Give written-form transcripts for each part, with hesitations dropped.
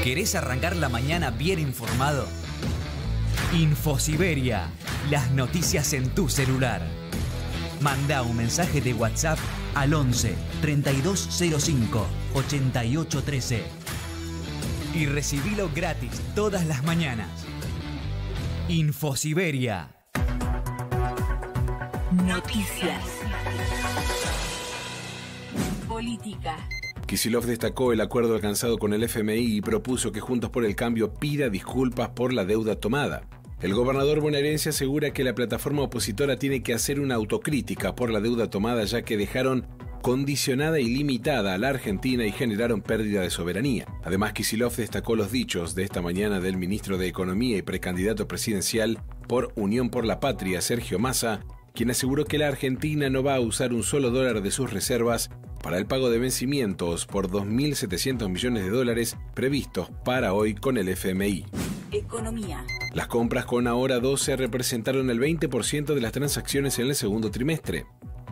¿Querés arrancar la mañana bien informado? Infosiberia, las noticias en tu celular. Manda un mensaje de WhatsApp al 11 3205 8813 y recibilo gratis todas las mañanas. Infosiberia. Noticias. Política. Kicillof destacó el acuerdo alcanzado con el FMI y propuso que Juntos por el Cambio pida disculpas por la deuda tomada. El gobernador bonaerense asegura que la plataforma opositora tiene que hacer una autocrítica por la deuda tomada, ya que dejaron condicionada y limitada a la Argentina y generaron pérdida de soberanía. Además, Kicillof destacó los dichos de esta mañana del ministro de Economía y precandidato presidencial por Unión por la Patria, Sergio Massa, quien aseguró que la Argentina no va a usar un solo dólar de sus reservas para el pago de vencimientos por 2.700 millones de dólares previstos para hoy con el FMI. Economía. Las compras con Ahora 12 representaron el 20% de las transacciones en el segundo trimestre.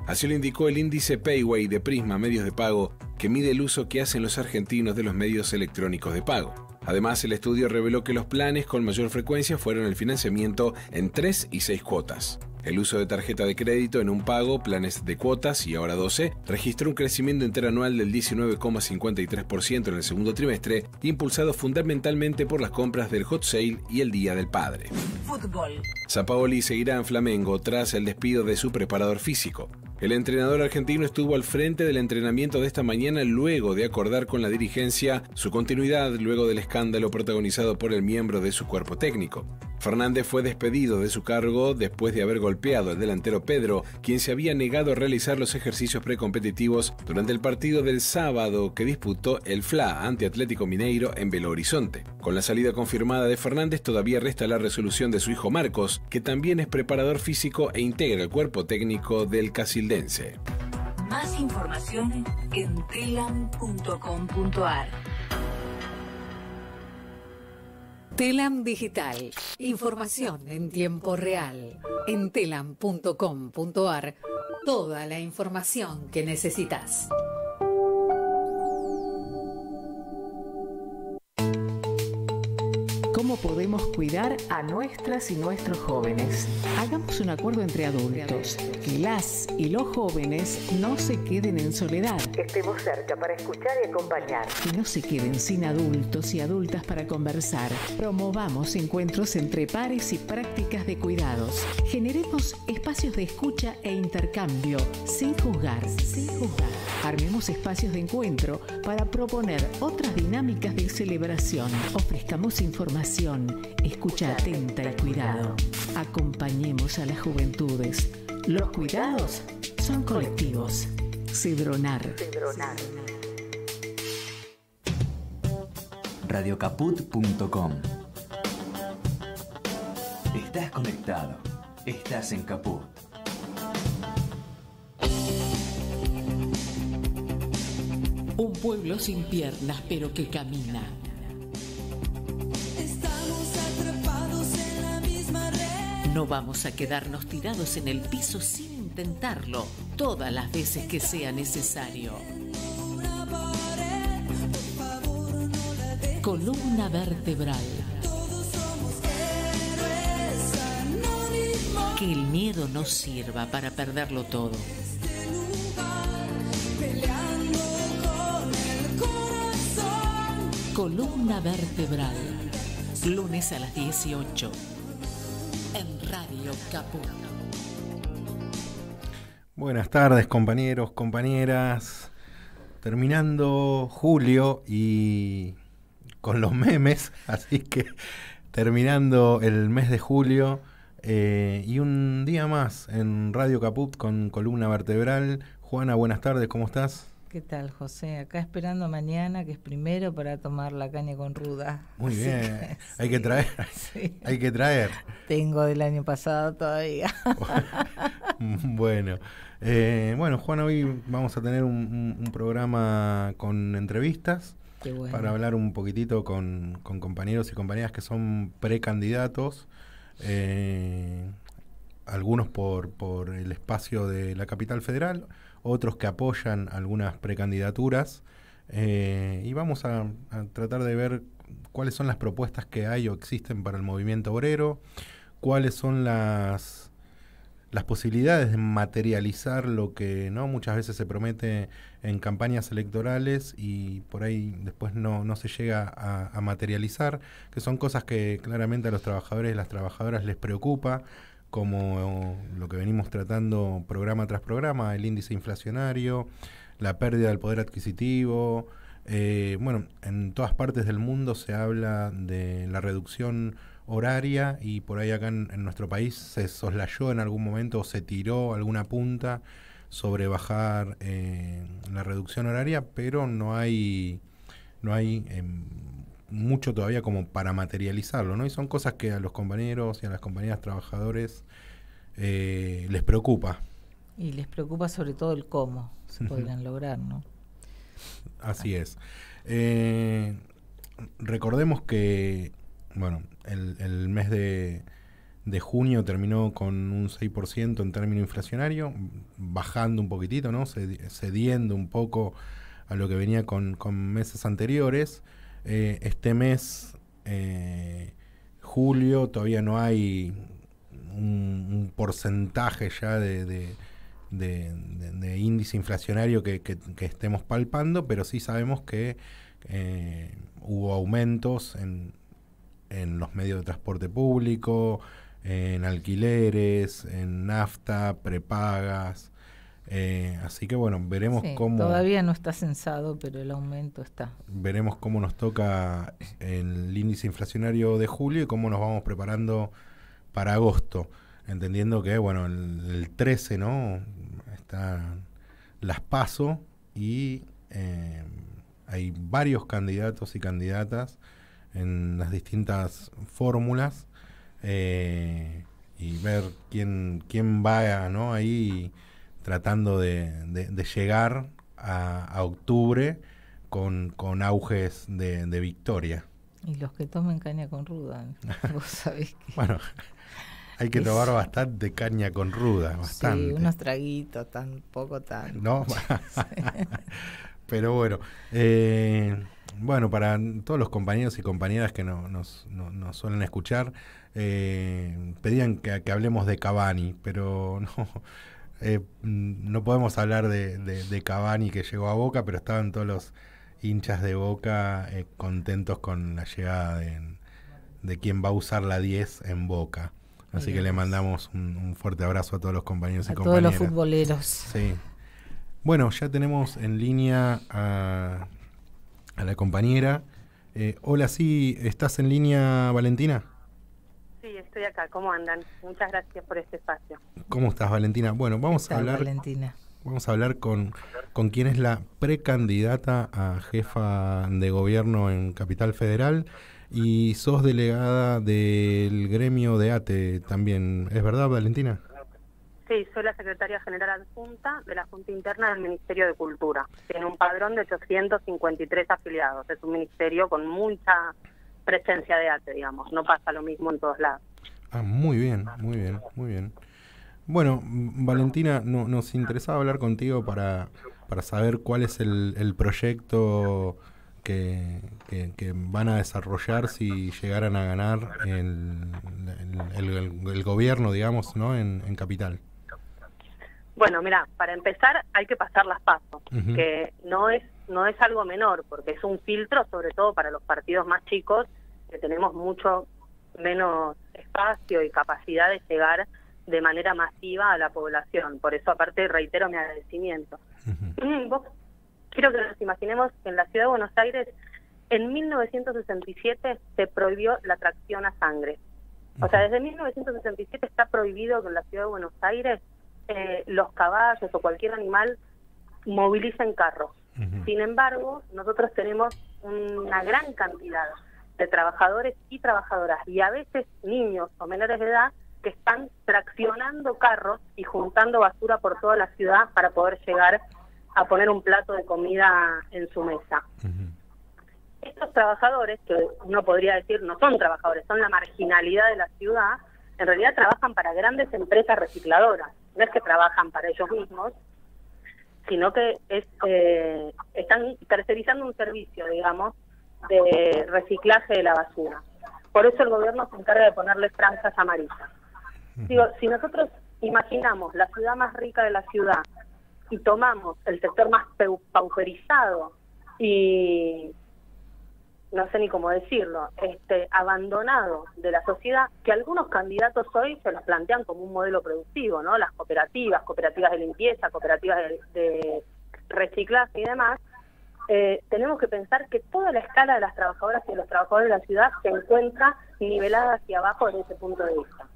Así lo indicó el índice Payway de Prisma Medios de Pago, que mide el uso que hacen los argentinos de los medios electrónicos de pago. Además, el estudio reveló que los planes con mayor frecuencia fueron el financiamiento en 3 y 6 cuotas. El uso de tarjeta de crédito en un pago, planes de cuotas y Ahora 12 registró un crecimiento interanual del 19,53% en el segundo trimestre, impulsado fundamentalmente por las compras del Hot Sale y el Día del Padre. Fútbol. Sampaoli seguirá en Flamengo tras el despido de su preparador físico. El entrenador argentino estuvo al frente del entrenamiento de esta mañana luego de acordar con la dirigencia su continuidad luego del escándalo protagonizado por el miembro de su cuerpo técnico. Fernández fue despedido de su cargo después de haber golpeado al delantero Pedro, quien se había negado a realizar los ejercicios precompetitivos durante el partido del sábado que disputó el FLA ante Atlético Mineiro en Belo Horizonte. Con la salida confirmada de Fernández, todavía resta la resolución de su hijo Marcos, que también es preparador físico e integra el cuerpo técnico del casildense. Más información en telam.com.ar. Telam Digital. Información en tiempo real. En telam.com.ar. Toda la información que necesitas. ¿Cómo podemos cuidar a nuestras y nuestros jóvenes? Hagamos un acuerdo entre adultos, que las y los jóvenes no se queden en soledad. Estemos cerca para escuchar y acompañar. Que no se queden sin adultos y adultas para conversar. Promovamos encuentros entre pares y prácticas de cuidados. Generemos espacios de escucha e intercambio, sin juzgar, Armemos espacios de encuentro para proponer otras dinámicas de celebración. Ofrezcamos información, escucha atenta y cuidado. Acompañemos a las juventudes. Los cuidados son colectivos. Cedronar. Radiocaput.com. Estás conectado. Estás en Caput. Un pueblo sin piernas, pero que camina. Estamos atrapados en la misma red. No vamos a quedarnos tirados en el piso sin intentarlo todas las veces que sea necesario. Una pared, por favor, no la dejes. Columna vertebral. Todos somos héroes anónimos. Que el miedo no sirva para perderlo todo. Este lugar, peleando con el corazón. Columna vertebral. Lunes a las 18. En Radio Caput. Buenas tardes, compañeros, compañeras. Terminando julio y con los memes, así que terminando el mes de julio y un día más en Radio Caput con Columna Vertebral. Juana, buenas tardes, ¿cómo estás? ¿Qué tal, José? Acá esperando mañana, que es primero, para tomar la caña con ruda. Muy Así bien, que, hay que traer, sí. hay que traer. Tengo del año pasado todavía. Bueno, Juana, hoy vamos a tener un programa con entrevistas. Qué bueno. Para hablar un poquitito con compañeros y compañeras que son precandidatos, algunos por el espacio de la capital federal, otros que apoyan algunas precandidaturas, y vamos a tratar de ver cuáles son las propuestas que hay o existen para el movimiento obrero, cuáles son las posibilidades de materializar lo que no muchas veces se promete en campañas electorales y por ahí después no se llega a materializar, que son cosas que claramente a los trabajadores y las trabajadoras les preocupa, como lo que venimos tratando programa tras programa, el índice inflacionario, la pérdida del poder adquisitivo. Bueno, en todas partes del mundo se habla de la reducción horaria y por ahí acá en nuestro país se soslayó en algún momento o se tiró alguna punta sobre bajar la reducción horaria, pero no hay mucho todavía como para materializarlo, ¿no? Y son cosas que a los compañeros y a las compañeras trabajadores les preocupa. Y les preocupa sobre todo el cómo se podrían lograr, ¿no? Así es. Recordemos que, bueno, el mes de junio terminó con un 6% en término inflacionario, bajando un poquitito, ¿no? Cediendo un poco a lo que venía con meses anteriores. Este mes, julio, todavía no hay un porcentaje ya de índice inflacionario que estemos palpando, pero sí sabemos que hubo aumentos en los medios de transporte público, en alquileres, en nafta, prepagas. Así que bueno, veremos cómo... Todavía no está censado, pero el aumento está. Veremos cómo nos toca el índice inflacionario de julio y cómo nos vamos preparando para agosto. Entendiendo que, bueno, el 13, ¿no? Están las PASO y hay varios candidatos y candidatas en las distintas fórmulas y ver quién va, ¿no? Ahí tratando de llegar a octubre con auges de victoria. Y los que tomen caña con ruda, vos sabés que... Bueno, hay que tomar bastante caña con ruda, bastante. Sí, unos traguitos, tampoco tan... ¿No? Pero bueno, bueno, para todos los compañeros y compañeras que nos suelen escuchar, pedían que hablemos de Cavani, pero no podemos hablar de Cavani que llegó a Boca, pero estaban todos los hinchas de Boca contentos con la llegada de quien va a usar la 10 en Boca. Así que le mandamos un fuerte abrazo a todos los compañeros y compañeras. A todos los futboleros. Sí. Bueno, ya tenemos en línea a la compañera. Hola, sí, ¿estás en línea, Valentina? Sí, estoy acá. ¿Cómo andan? Muchas gracias por este espacio. ¿Cómo estás, Valentina? Bueno, vamos a hablar con quien es la precandidata a jefa de gobierno en Capital Federal y sos delegada del gremio de ATE también. ¿Es verdad, Valentina? Sí, soy la secretaria general adjunta de la Junta Interna del Ministerio de Cultura. Tiene un padrón de 853 afiliados. Es un ministerio con mucha presencia de ATE, digamos. No pasa lo mismo en todos lados. Ah, muy bien, muy bien, muy bien. Bueno, Valentina, nos interesaba hablar contigo para saber cuál es el proyecto que van a desarrollar si llegaran a ganar el gobierno, digamos, ¿no? en Capital. Bueno, mira, para empezar hay que pasar las PASO, que no es algo menor, porque es un filtro sobre todo para los partidos más chicos, que tenemos mucho menos espacio y capacidad de llegar de manera masiva a la población. Por eso, aparte, reitero mi agradecimiento. Vos, quiero que nos imaginemos que en la Ciudad de Buenos Aires, en 1967, se prohibió la tracción a sangre. O sea, desde 1967 está prohibido que en la Ciudad de Buenos Aires los caballos o cualquier animal movilicen carros. Sin embargo, nosotros tenemos una gran cantidad de trabajadores y trabajadoras, y a veces niños o menores de edad, que están traccionando carros y juntando basura por toda la ciudad para poder llegar a poner un plato de comida en su mesa. Estos trabajadores, que uno podría decir no son trabajadores, son la marginalidad de la ciudad, en realidad trabajan para grandes empresas recicladoras. No es que trabajan para ellos mismos, sino que están tercerizando un servicio, digamos, de reciclaje de la basura. Por eso el gobierno se encarga de ponerle franjas amarillas. Digo, si nosotros imaginamos la ciudad más rica de la ciudad y tomamos el sector más pauperizado y no sé ni cómo decirlo, abandonado de la sociedad, que algunos candidatos hoy se los plantean como un modelo productivo, ¿no? Las cooperativas de limpieza, cooperativas de reciclaje y demás, tenemos que pensar que toda la escala de las trabajadoras y de los trabajadores de la ciudad se encuentra nivelada hacia abajo desde ese punto de vista.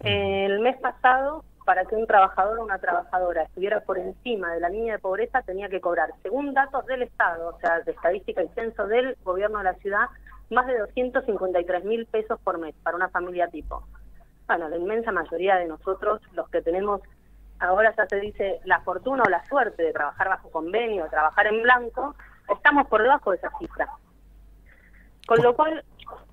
El mes pasado, para que un trabajador o una trabajadora estuviera por encima de la línea de pobreza, tenía que cobrar, según datos del Estado, o sea, de estadística y censo del gobierno de la ciudad, más de 253.000 pesos por mes para una familia tipo. Bueno, la inmensa mayoría de nosotros, los que tenemos, ahora ya se dice la fortuna o la suerte de trabajar bajo convenio, trabajar en blanco, estamos por debajo de esa cifra. Con lo cual,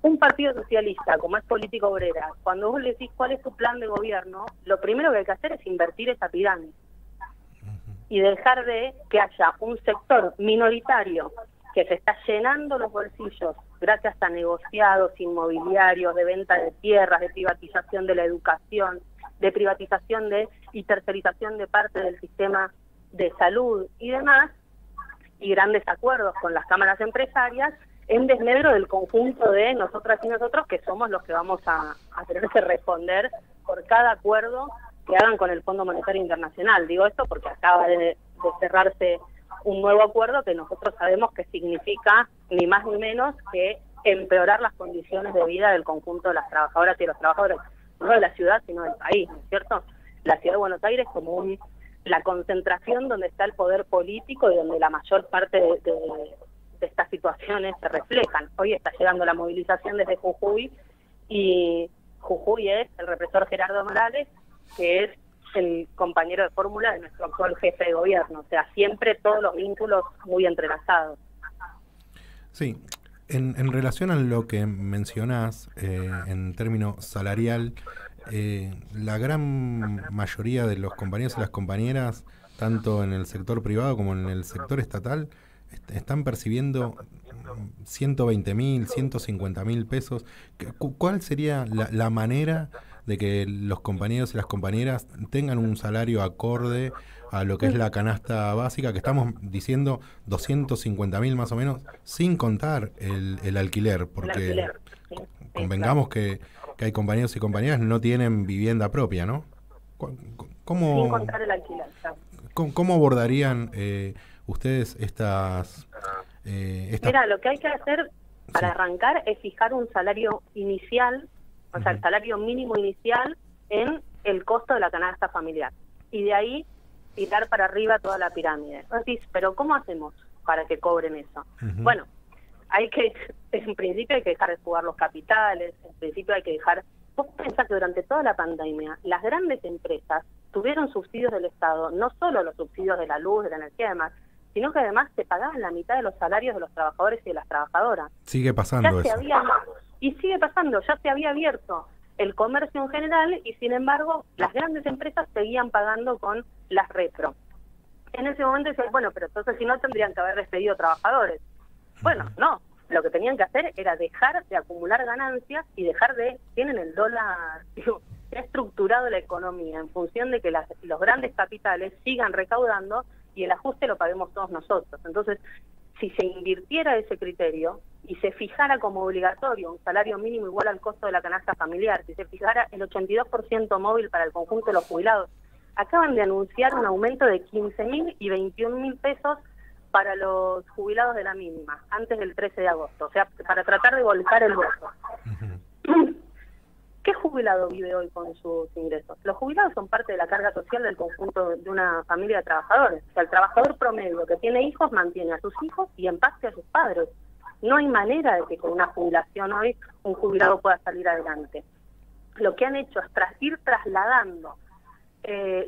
un partido socialista, como es Política Obrera, cuando vos le decís cuál es su plan de gobierno, lo primero que hay que hacer es invertir esa pirámide y dejar de que haya un sector minoritario que se está llenando los bolsillos gracias a negociados inmobiliarios, de venta de tierras, de privatización de la educación, de privatización y tercerización de parte del sistema de salud y demás, y grandes acuerdos con las cámaras empresarias, en desmedro del conjunto de nosotras y nosotros, que somos los que vamos a tener que responder por cada acuerdo que hagan con el Fondo Monetario Internacional. Digo esto porque acaba de cerrarse un nuevo acuerdo que nosotros sabemos que significa ni más ni menos que empeorar las condiciones de vida del conjunto de las trabajadoras y de los trabajadores, no de la ciudad, sino del país, ¿no es cierto? La ciudad de Buenos Aires como la concentración donde está el poder político y donde la mayor parte de estas situaciones se reflejan. Hoy está llegando la movilización desde Jujuy, y Jujuy es el represor Gerardo Morales, que es el compañero de fórmula de nuestro actual jefe de gobierno. O sea, siempre todos los vínculos muy entrelazados. Sí, en relación a lo que mencionás en términos salarial, la gran mayoría de los compañeros y las compañeras, tanto en el sector privado como en el sector estatal, están percibiendo 120.000, 150.000 pesos. ¿Cuál sería la manera de que los compañeros y las compañeras tengan un salario acorde a lo que es la canasta básica, que estamos diciendo 250.000 más o menos, sin contar el alquiler? Porque el alquiler, sí, convengamos que hay compañeros y compañeras que no tienen vivienda propia, ¿no? ¿Cómo, sin contar el alquiler, claro. ¿Cómo abordarían ustedes estas... Mira, lo que hay que hacer para arrancar es fijar un salario inicial, o sea, el salario mínimo inicial en el costo de la canasta familiar. Y de ahí tirar para arriba toda la pirámide. Vos decís, pero ¿cómo hacemos para que cobren eso? Bueno, en principio hay que dejar de jugar los capitales, en principio hay que dejar... Vos pensás que durante toda la pandemia las grandes empresas tuvieron subsidios del Estado, no solo los subsidios de la luz, de la energía y demás, sino que además se pagaban la mitad de los salarios de los trabajadores y de las trabajadoras. Sigue pasando eso. Y sigue pasando, ya se había abierto el comercio en general y sin embargo las grandes empresas seguían pagando con las repro. En ese momento decían, bueno, pero entonces si no tendrían que haber despedido trabajadores. Bueno, no, lo que tenían que hacer era dejar de acumular ganancias y tienen el dólar, se ha estructurado la economía en función de que los grandes capitales sigan recaudando y el ajuste lo paguemos todos nosotros. Entonces, si se invirtiera ese criterio y se fijara como obligatorio un salario mínimo igual al costo de la canasta familiar, si se fijara el 82% móvil para el conjunto de los jubilados, acaban de anunciar un aumento de 15.000 y 21.000 pesos para los jubilados de la mínima, antes del 13 de agosto, o sea, para tratar de volcar el voto. ¿Qué jubilado vive hoy con sus ingresos? Los jubilados son parte de la carga social del conjunto de una familia de trabajadores. O sea, el trabajador promedio que tiene hijos mantiene a sus hijos y en parte a sus padres. No hay manera de que con una jubilación hoy un jubilado pueda salir adelante. Lo que han hecho es ir trasladando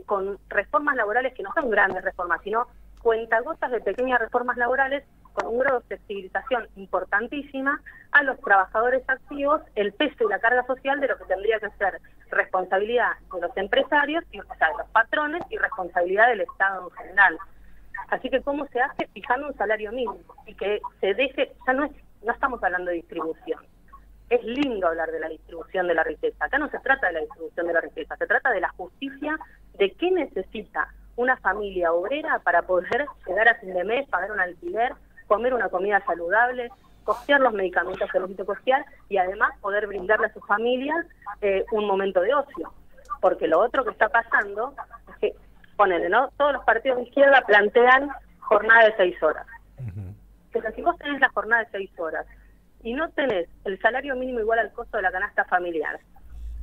con reformas laborales que no son grandes reformas, sino cuentagotas de pequeñas reformas laborales con un grado de flexibilización importantísima a los trabajadores activos, el peso y la carga social de lo que tendría que ser responsabilidad de los empresarios, o sea, de los patrones, y responsabilidad del Estado en general. Así que ¿cómo se hace? Fijando un salario mínimo y que se deje, ya no estamos hablando de distribución. Es lindo hablar de la distribución de la riqueza. Acá no se trata de la distribución de la riqueza, se trata de la justicia de qué necesita una familia obrera para poder llegar a fin de mes, pagar un alquiler, comer una comida saludable, costear los medicamentos que necesita costear y además poder brindarle a sus familias un momento de ocio. Porque lo otro que está pasando es que, ponele, ¿no? Todos los partidos de izquierda plantean jornada de 6 horas. Pero si vos tenés la jornada de 6 horas y no tenés el salario mínimo igual al costo de la canasta familiar,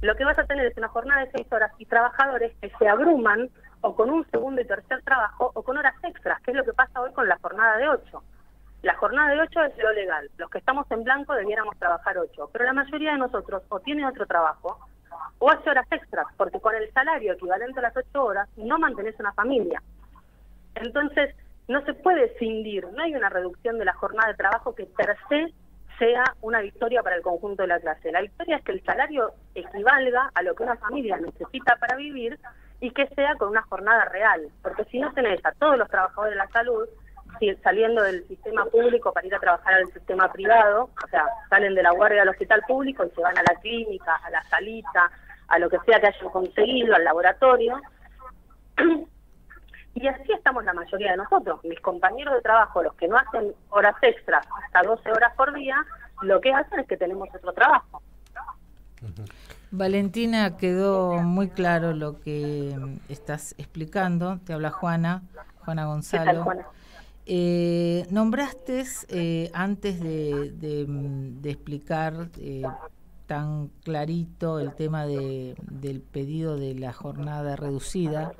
lo que vas a tener es una jornada de 6 horas y trabajadores que se abruman o con un segundo y tercer trabajo o con horas extras, que es lo que pasa hoy con la jornada de 8. La jornada de 8 es lo legal. Los que estamos en blanco debiéramos trabajar 8, pero la mayoría de nosotros o tiene otro trabajo o hace horas extras, porque con el salario equivalente a las 8 horas no mantenés una familia. Entonces, no se puede escindir, no hay una reducción de la jornada de trabajo que per se sea una victoria para el conjunto de la clase. La victoria es que el salario equivalga a lo que una familia necesita para vivir y que sea con una jornada real, porque si no tenés a todos los trabajadores de la salud saliendo del sistema público para ir a trabajar al sistema privado, o sea, salen de la guardia del hospital público y se van a la clínica, a la salita, a lo que sea que hayan conseguido, al laboratorio. Y así estamos la mayoría de nosotros. Mis compañeros de trabajo, los que no hacen horas extras, hasta 12 horas por día, lo que hacen es que tenemos otro trabajo. Valentina, quedó muy claro lo que estás explicando. Te habla Juana Gonzalo. ¿Qué tal, Juana? Nombraste, antes de explicar tan clarito el tema del pedido de la jornada reducida,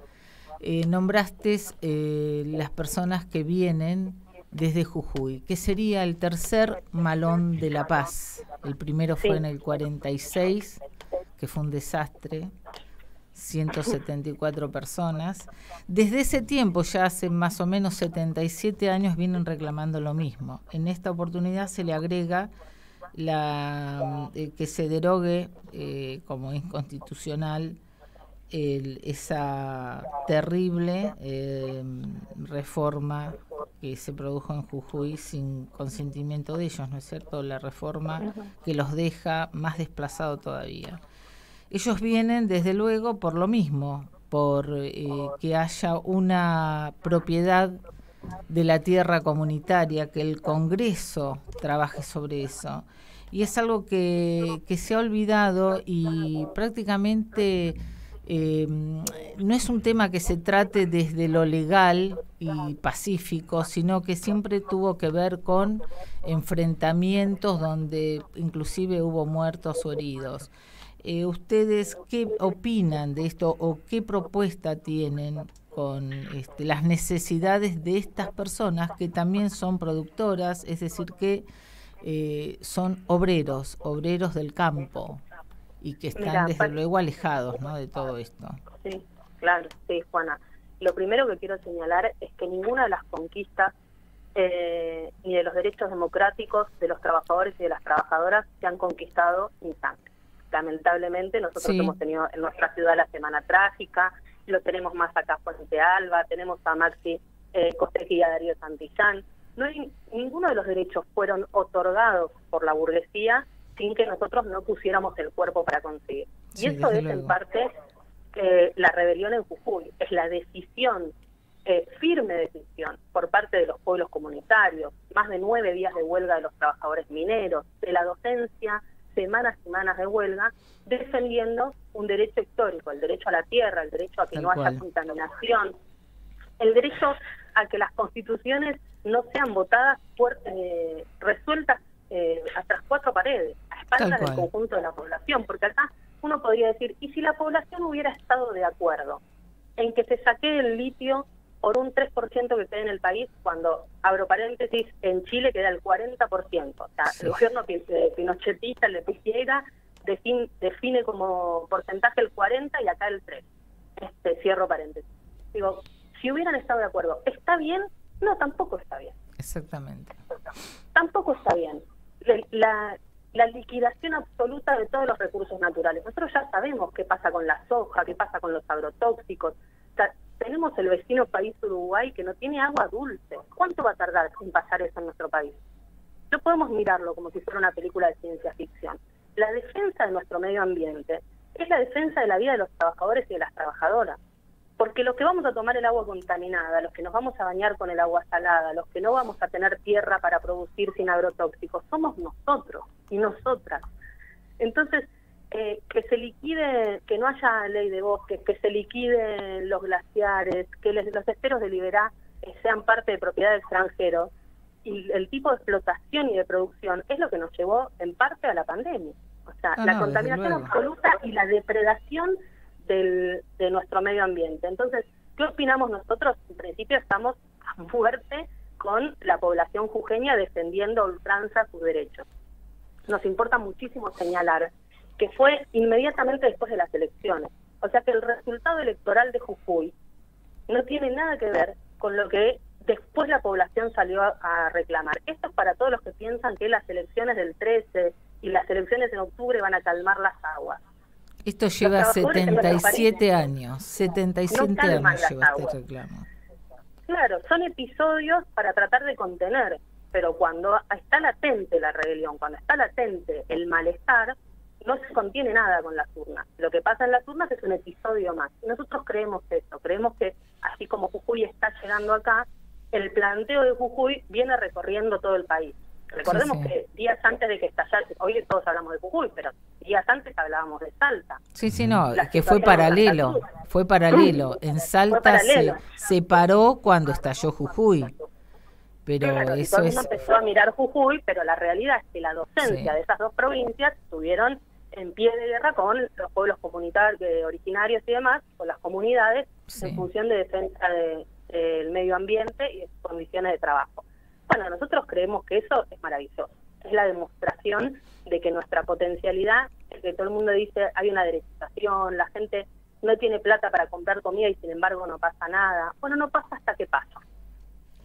nombraste las personas que vienen desde Jujuy, que sería el tercer Malón de la Paz. El primero fue en el 46, que fue un desastre, 174 personas. Desde ese tiempo, ya hace más o menos 77 años, vienen reclamando lo mismo. En esta oportunidad se le agrega que se derogue como inconstitucional esa terrible reforma que se produjo en Jujuy sin consentimiento de ellos, ¿no es cierto? La reforma que los deja más desplazados todavía. Ellos vienen, desde luego, por lo mismo, por que haya una propiedad de la tierra comunitaria, que el Congreso trabaje sobre eso. Y es algo que se ha olvidado y prácticamente no es un tema que se trate desde lo legal y pacífico, sino que siempre tuvo que ver con enfrentamientos donde inclusive hubo muertos o heridos. ¿Ustedes qué opinan de esto o qué propuesta tienen con las necesidades de estas personas que también son productoras, es decir, que son obreros del campo y que están desde luego alejados, ¿no?, de todo esto? Sí, claro, sí, Juana. Lo primero que quiero señalar es que ninguna de las conquistas ni de los derechos democráticos de los trabajadores y de las trabajadoras se han conquistado sin sangre. Lamentablemente nosotros hemos tenido en nuestra ciudad la Semana Trágica, lo tenemos más acá Fuente Alba, tenemos a Maxi Costecchi y a Darío Santillán. Ninguno de los derechos fueron otorgados por la burguesía sin que nosotros no pusiéramos el cuerpo para conseguir. Y eso es en parte la rebelión en Jujuy, es la decisión, firme decisión por parte de los pueblos comunitarios, más de 9 días de huelga de los trabajadores mineros, de la docencia, semanas y semanas de huelga, defendiendo un derecho histórico, el derecho a la tierra, el derecho a que no haya contaminación, el derecho a que las constituciones no sean votadas, resueltas tras 4 paredes, a espaldas del conjunto de la población, porque acá uno podría decir, ¿y si la población hubiera estado de acuerdo en que se saque el litio por un 3% que queda en el país, cuando, abro paréntesis, en Chile queda el 40%? O sea, el gobierno pinochetista, el de Piñera, define como porcentaje el 40% y acá el 3%. Cierro paréntesis. Digo, si hubieran estado de acuerdo, ¿está bien? No, tampoco está bien. Exactamente. Tampoco está bien. La liquidación absoluta de todos los recursos naturales. Nosotros ya sabemos qué pasa con la soja, qué pasa con los agrotóxicos. O sea, tenemos el vecino país Uruguay que no tiene agua dulce. ¿Cuánto va a tardar en pasar eso en nuestro país? No podemos mirarlo como si fuera una película de ciencia ficción. La defensa de nuestro medio ambiente es la defensa de la vida de los trabajadores y de las trabajadoras. Porque los que vamos a tomar el agua contaminada, los que nos vamos a bañar con el agua salada, los que no vamos a tener tierra para producir sin agrotóxicos, somos nosotros y nosotras. Entonces, que se liquide, que no haya ley de bosques, que se liquiden los glaciares, que los esteros de Liberá sean parte de propiedad de extranjeros, y el tipo de explotación y de producción es lo que nos llevó en parte a la pandemia. O sea, la contaminación absoluta y la depredación de nuestro medio ambiente. Entonces, ¿qué opinamos nosotros? En principio estamos a muerte con la población jujeña defendiendo a ultranza sus derechos. Nos importa muchísimo señalar que fue inmediatamente después de las elecciones. O sea que el resultado electoral de Jujuy no tiene nada que ver con lo que después la población salió a reclamar. Esto es para todos los que piensan que las elecciones del 13 y las elecciones en octubre van a calmar las aguas. Esto lleva 77 años, 77 años lleva este reclamo. Claro, son episodios para tratar de contener, pero cuando está latente la rebelión, cuando está latente el malestar, no se contiene nada con las urnas. Lo que pasa en las urnas es un episodio más. Y nosotros creemos eso, creemos que así como Jujuy está llegando acá, el planteo de Jujuy viene recorriendo todo el país. Recordemos que días antes de que estallara, hoy todos hablamos de Jujuy, pero días antes hablábamos de Salta. No, que fue paralelo, En Salta se paró cuando estalló Jujuy. Pero claro, eso todo el mundo empezó a mirar Jujuy, pero la realidad es que la docencia de esas dos provincias estuvieron en pie de guerra con los pueblos comunitarios, originarios y demás, con las comunidades, en función de defensa del medio ambiente y de sus condiciones de trabajo. Bueno, nosotros creemos que eso es maravilloso. Es la demostración de que nuestra potencialidad, es que todo el mundo dice hay una derechización, la gente no tiene plata para comprar comida y sin embargo no pasa nada. Bueno, no pasa hasta que pasa.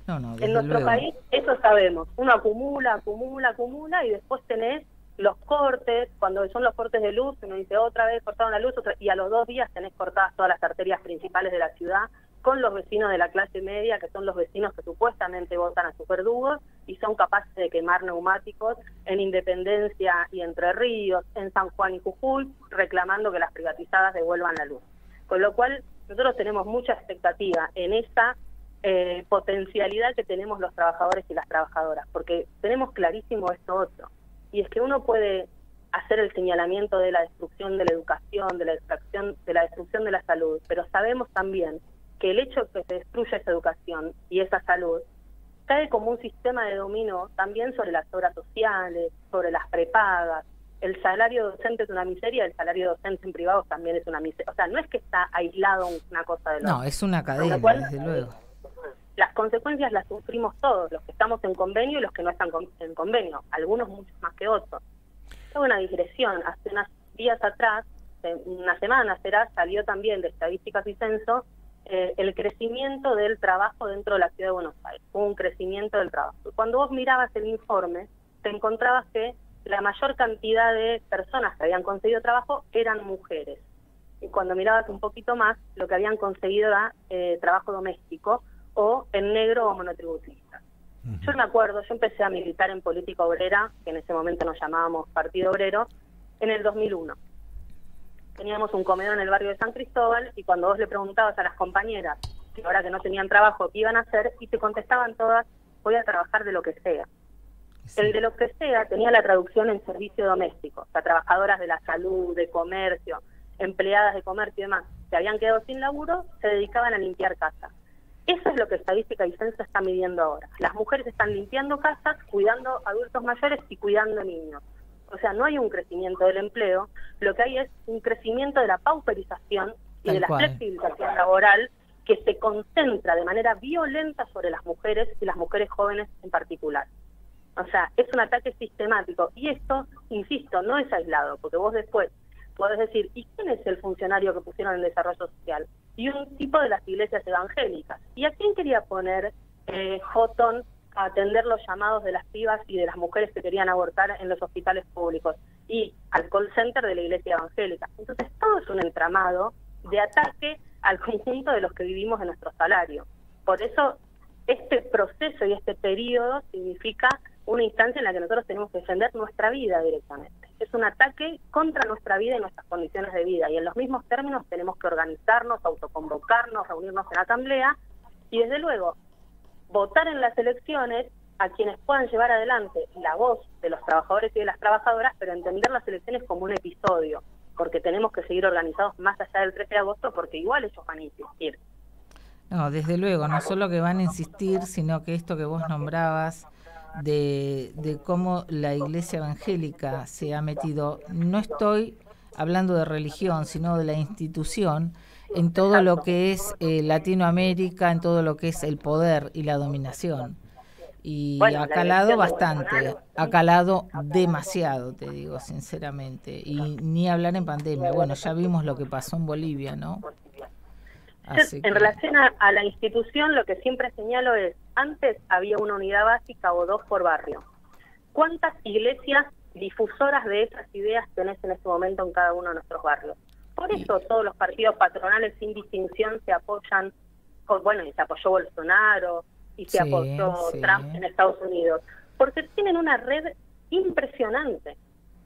En nuestro país eso sabemos. Uno acumula y después tenés los cortes, cuando son los cortes de luz, uno dice otra vez cortaron la luz, y a los 2 días tenés cortadas todas las arterias principales de la ciudad, con los vecinos de la clase media, que son los vecinos que supuestamente votan a sus verdugos y son capaces de quemar neumáticos en Independencia y Entre Ríos, en San Juan y Jujuy, reclamando que las privatizadas devuelvan la luz. Con lo cual, nosotros tenemos mucha expectativa en esa potencialidad que tenemos los trabajadores y las trabajadoras, porque tenemos clarísimo esto otro, y es que uno puede hacer el señalamiento de la destrucción de la educación, de la destrucción de la salud, pero sabemos también que el hecho de que se destruya esa educación y esa salud cae como un sistema de dominó también sobre las obras sociales, sobre las prepagas. El salario docente es una miseria, el salario docente en privados también es una miseria. O sea, no es que está aislado una cosa de la otra. No, es una cadena, desde luego. Las consecuencias las sufrimos todos, los que estamos en convenio y los que no están en convenio, algunos muchos más que otros. Es una digresión. Hace unos días atrás, una semana será, salió también de Estadísticas y Censo el crecimiento del trabajo dentro de la Ciudad de Buenos Aires. Hubo un crecimiento del trabajo. Cuando vos mirabas el informe, te encontrabas que la mayor cantidad de personas que habían conseguido trabajo eran mujeres. Y cuando mirabas un poquito más, lo que habían conseguido era trabajo doméstico o en negro o monotributista. Yo me acuerdo, yo empecé a militar en política obrera, que en ese momento nos llamábamos Partido Obrero, en el 2001. Teníamos un comedor en el barrio de San Cristóbal y cuando vos le preguntabas a las compañeras que ahora que no tenían trabajo, ¿qué iban a hacer? Y te contestaban todas, voy a trabajar de lo que sea. El de lo que sea tenía la traducción en servicio doméstico, o sea, trabajadoras de la salud, de comercio, empleadas de comercio y demás, que habían quedado sin laburo, se dedicaban a limpiar casas. Eso es lo que Estadística y Censo está midiendo ahora. Las mujeres están limpiando casas, cuidando adultos mayores y cuidando niños. O sea, no hay un crecimiento del empleo, lo que hay es un crecimiento de la pauperización y de la flexibilización laboral que se concentra de manera violenta sobre las mujeres y las mujeres jóvenes en particular. O sea, es un ataque sistemático y esto, insisto, no es aislado, porque vos después podés decir, ¿y quién es el funcionario que pusieron en desarrollo social? Y un tipo de las iglesias evangélicas. ¿Y a quién quería poner Houghton a atender los llamados de las pibas y de las mujeres que querían abortar en los hospitales públicos? Y al call center de la iglesia evangélica. Entonces todo es un entramado de ataque al conjunto de los que vivimos de nuestro salario. Por eso este proceso y este periodo significa una instancia en la que nosotros tenemos que defender nuestra vida directamente. Es un ataque contra nuestra vida y nuestras condiciones de vida, y en los mismos términos tenemos que organizarnos, autoconvocarnos, reunirnos en asamblea, y desde luego votar en las elecciones a quienes puedan llevar adelante la voz de los trabajadores y de las trabajadoras, pero entender las elecciones como un episodio, porque tenemos que seguir organizados más allá del 13 de agosto, porque igual ellos van a insistir. No, desde luego, no solo que van a insistir, sino que esto que vos nombrabas de cómo la Iglesia evangélica se ha metido, no estoy hablando de religión, sino de la institución, en todo lo que es Latinoamérica, en todo lo que es el poder y la dominación. Y Bueno, ha calado bastante, ha calado demasiado, te digo sinceramente, y ni hablar en pandemia. Bueno, ya vimos lo que pasó en Bolivia, ¿no? Así En que, relación a la institución, lo que siempre señalo es, antes había una unidad básica o 2 por barrio. ¿Cuántas iglesias difusoras de esas ideas tenés en este momento en cada uno de nuestros barrios? Por eso todos los partidos patronales sin distinción se apoyan, bueno, y se apoyó Bolsonaro, y se apoyó Trump en Estados Unidos, porque tienen una red impresionante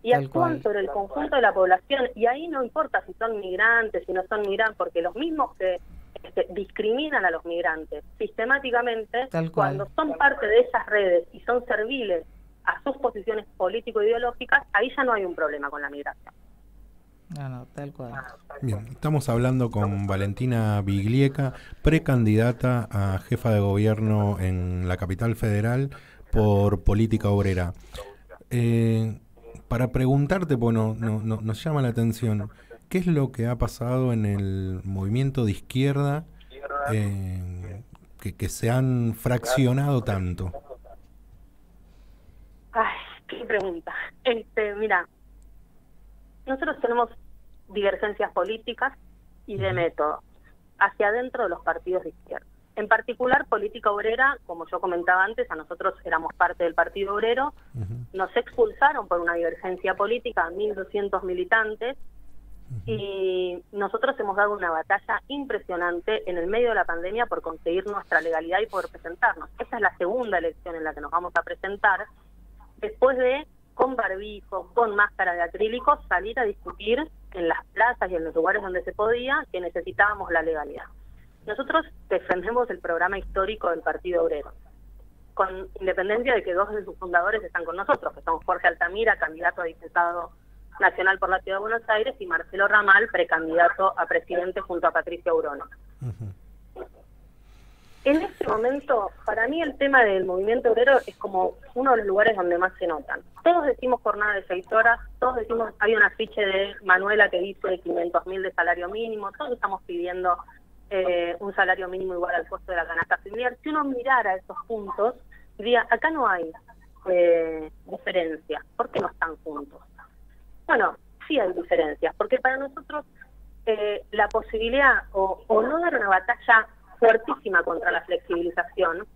y Tal actúan cual. sobre el conjunto de la población, y ahí no importa si son migrantes, si no son migrantes, porque los mismos que discriminan a los migrantes sistemáticamente, Tal cual. cuando son parte de esas redes y son serviles a sus posiciones político-ideológicas, ahí ya no hay un problema con la migración. no, tal cual. Bien, estamos hablando con Valentina Biglieca, precandidata a jefa de gobierno en la capital federal por Política Obrera. Para preguntarte, bueno, nos llama la atención, ¿qué es lo que ha pasado en el movimiento de izquierda que se han fraccionado tanto? Ay, qué pregunta. Mira, nosotros tenemos divergencias políticas y de método hacia adentro de los partidos de izquierda. En particular, Política Obrera, como yo comentaba antes, a nosotros éramos parte del Partido Obrero, nos expulsaron por una divergencia política, 1.200 militantes, y nosotros hemos dado una batalla impresionante en el medio de la pandemia por conseguir nuestra legalidad y poder presentarnos. Esta es la segunda elección en la que nos vamos a presentar, después de, con barbijo, con máscara de acrílico, salir a discutir en las plazas y en los lugares donde se podía que necesitábamos la legalidad. Nosotros defendemos el programa histórico del Partido Obrero, con independencia de que 2 de sus fundadores están con nosotros, que son Jorge Altamira, candidato a diputado nacional por la Ciudad de Buenos Aires, y Marcelo Ramal, precandidato a presidente junto a Patricia Urona. En este momento, para mí el tema del movimiento obrero es como uno de los lugares donde más se notan. Todos decimos jornada de 6 horas, todos decimos, hay un afiche de Manuela que dice 500.000 de salario mínimo, todos estamos pidiendo un salario mínimo igual al costo de la canasta familiar. Si uno mirara esos puntos, diría, acá no hay diferencia. ¿Por qué no están juntos? Bueno, sí hay diferencias, porque para nosotros la posibilidad o no dar una batalla fuertísima contra la flexibilización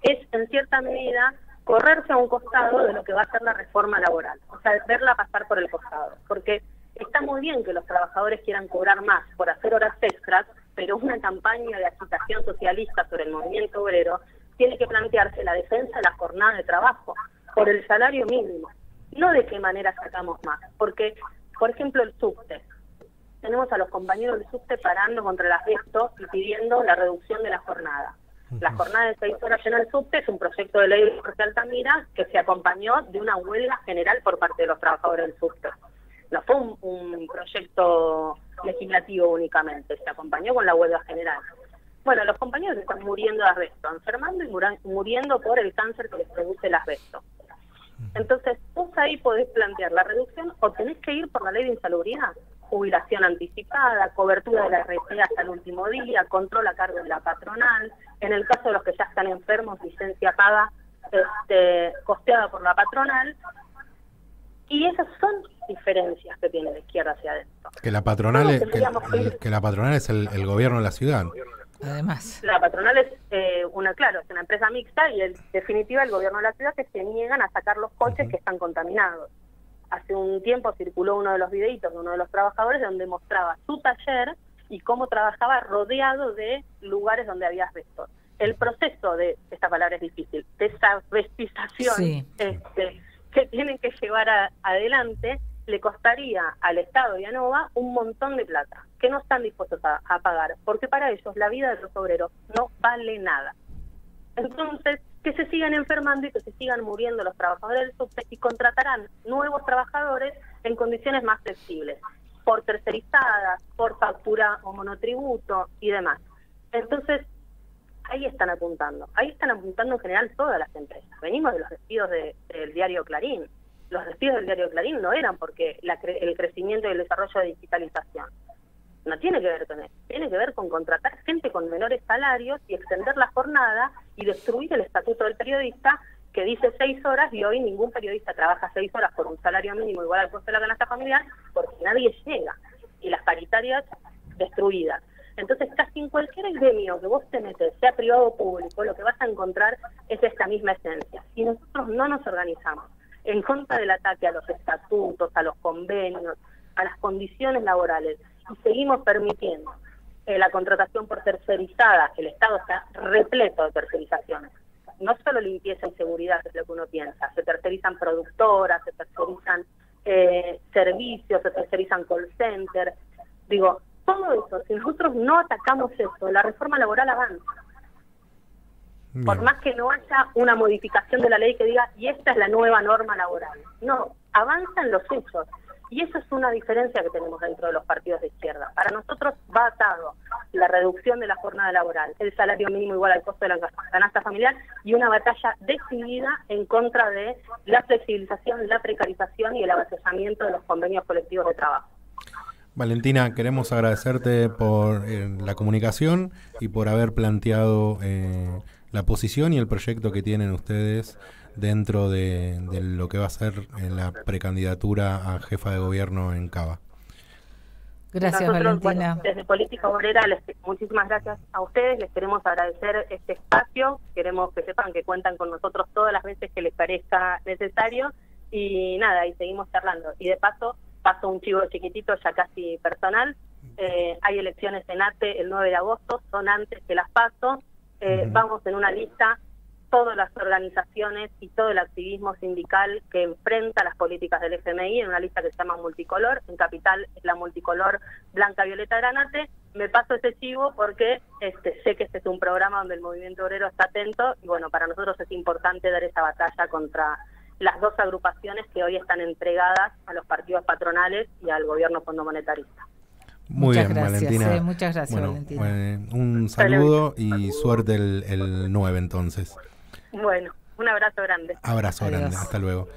es, en cierta medida, correrse a un costado de lo que va a ser la reforma laboral, o sea, verla pasar por el costado, porque está muy bien que los trabajadores quieran cobrar más por hacer horas extras, pero una campaña de agitación socialista sobre el movimiento obrero tiene que plantearse la defensa de la jornada de trabajo por el salario mínimo, no de qué manera sacamos más, porque, por ejemplo, el subte. Tenemos a los compañeros del subte parando contra el asbesto y pidiendo la reducción de la jornada. La jornada de 6 horas en el subte es un proyecto de ley de Jorge Altamira que se acompañó de una huelga general por parte de los trabajadores del subte. No fue un proyecto legislativo únicamente, se acompañó con la huelga general. Bueno, los compañeros están muriendo de asbesto, enfermando y muriendo por el cáncer que les produce el asbesto. Entonces, vos ahí podés plantear la reducción o tenés que ir por la ley de insalubridad. Jubilación anticipada, cobertura de la RT hasta el último día, control a cargo de la patronal, en el caso de los que ya están enfermos, licencia paga costeada por la patronal, y esas son diferencias que tiene la izquierda hacia adentro. Que la patronal es el gobierno de la ciudad. Además, la patronal es es una empresa mixta y en definitiva el gobierno de la ciudad que se niegan a sacar los coches que están contaminados. Hace un tiempo circuló uno de los videitos de uno de los trabajadores donde mostraba su taller y cómo trabajaba rodeado de lugares donde había asbestos. El proceso de, esta palabra es difícil, desasbestización, Sí. Que tienen que llevar adelante, le costaría al Estado y a NOVA un montón de plata, que no están dispuestos a pagar, porque para ellos la vida de los obreros no vale nada. Entonces, que se sigan enfermando y que se sigan muriendo los trabajadores del subte, y contratarán nuevos trabajadores en condiciones más flexibles, por tercerizadas, por factura o monotributo y demás. Entonces, ahí están apuntando en general todas las empresas. Venimos de los despidos del diario Clarín. Los despidos del diario Clarín no eran porque el crecimiento y el desarrollo de digitalización. No tiene que ver con eso, tiene que ver con contratar gente con menores salarios y extender la jornada y destruir el estatuto del periodista, que dice 6 horas, y hoy ningún periodista trabaja 6 horas por un salario mínimo igual al costo de la canasta familiar, porque nadie llega, y las paritarias destruidas. Entonces, casi en cualquier gremio que vos te metes, sea privado o público, lo que vas a encontrar es esta misma esencia. Si nosotros no nos organizamos en contra del ataque a los estatutos, a los convenios, a las condiciones laborales, y seguimos permitiendo la contratación por tercerizada, el Estado está repleto de tercerizaciones. No solo limpieza y seguridad, es lo que uno piensa, se tercerizan productoras, se tercerizan servicios, se tercerizan call center. Digo, todo eso, si nosotros no atacamos eso, la reforma laboral avanza. Bien. Por más que no haya una modificación de la ley que diga, y esta es la nueva norma laboral. No, avanzan los hechos. Y eso es una diferencia que tenemos dentro de los partidos de izquierda. Para nosotros va atado la reducción de la jornada laboral, el salario mínimo igual al costo de la canasta familiar, y una batalla decidida en contra de la flexibilización, la precarización y el avasallamiento de los convenios colectivos de trabajo. Valentina, queremos agradecerte por la comunicación y por haber planteado la posición y el proyecto que tienen ustedes dentro de lo que va a ser la precandidatura a jefa de gobierno en Cava. Gracias, nosotros, Valentina. Bueno, desde Política Obrera, muchísimas gracias a ustedes, les queremos agradecer este espacio, queremos que sepan que cuentan con nosotros todas las veces que les parezca necesario, y nada, y seguimos charlando. Y de paso un chivo chiquitito ya casi personal, hay elecciones en ATE el 9 de agosto, son antes que las PASO, vamos en una lista, todas las organizaciones y todo el activismo sindical que enfrenta las políticas del FMI, en una lista que se llama Multicolor. En Capital es la multicolor blanca, violeta, granate. Me paso ese chivo porque sé que este es un programa donde el movimiento obrero está atento, y bueno, para nosotros es importante dar esa batalla contra las dos agrupaciones que hoy están entregadas a los partidos patronales y al gobierno fondo monetarista. Muy muchas bien, gracias, Valentina. Muchas gracias, Valentina. Un saludo y suerte el 9 entonces. Bueno, un abrazo grande. Abrazo Adiós. grande, hasta luego.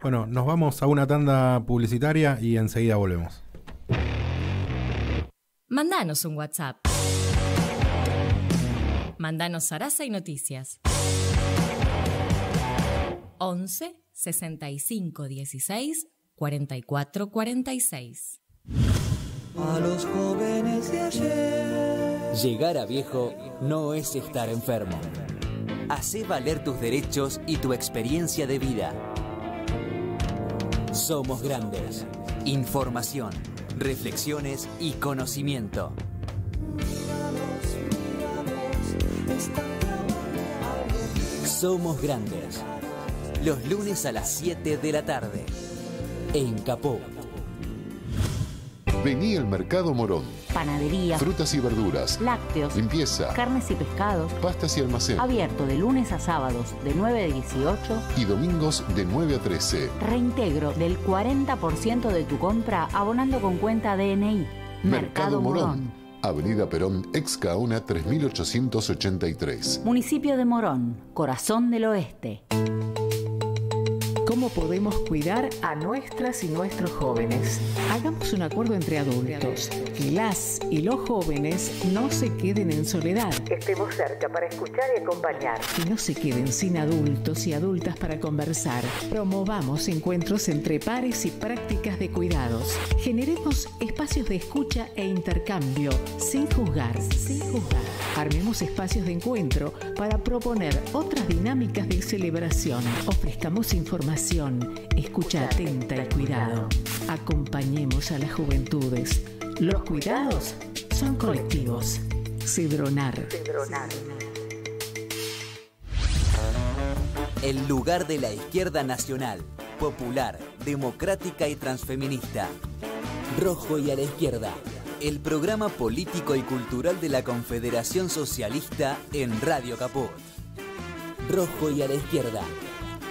Bueno, nos vamos a una tanda publicitaria y enseguida volvemos. Mandanos un WhatsApp. Mandanos Sarasa y Noticias. 11 65 16 44 46. A los jóvenes de ayer. Llegar a viejo no es estar enfermo. Hacé valer tus derechos y tu experiencia de vida. Somos grandes. Información, reflexiones y conocimiento. Somos grandes. Los lunes a las 7 de la tarde. En Capó. Vení al Mercado Morón. Panadería, Frutas y verduras, lácteos, limpieza, carnes y pescados, pastas y almacén. Abierto de lunes a sábados de 9 a 18 y domingos de 9 a 13. Reintegro del 40% de tu compra abonando con cuenta DNI. Mercado Morón. Avenida Perón, ex Caona 3883. Municipio de Morón, corazón del oeste. ¿Cómo podemos cuidar a nuestras y nuestros jóvenes? Hagamos un acuerdo entre adultos, que las y los jóvenes no se queden en soledad. Estemos cerca para escuchar y acompañar. Que no se queden sin adultos y adultas para conversar. Promovamos encuentros entre pares y prácticas de cuidados. Generemos espacios de escucha e intercambio, sin juzgar. Armemos espacios de encuentro para proponer otras dinámicas de celebración. Ofrezcamos información, escucha atenta y cuidado. Acompañemos a las juventudes. Los cuidados son colectivos. Cedronar. El lugar de la izquierda nacional, popular, democrática y transfeminista. Rojo y a la izquierda. El programa político y cultural de la Confederación Socialista en Radio Caput. Rojo y a la izquierda.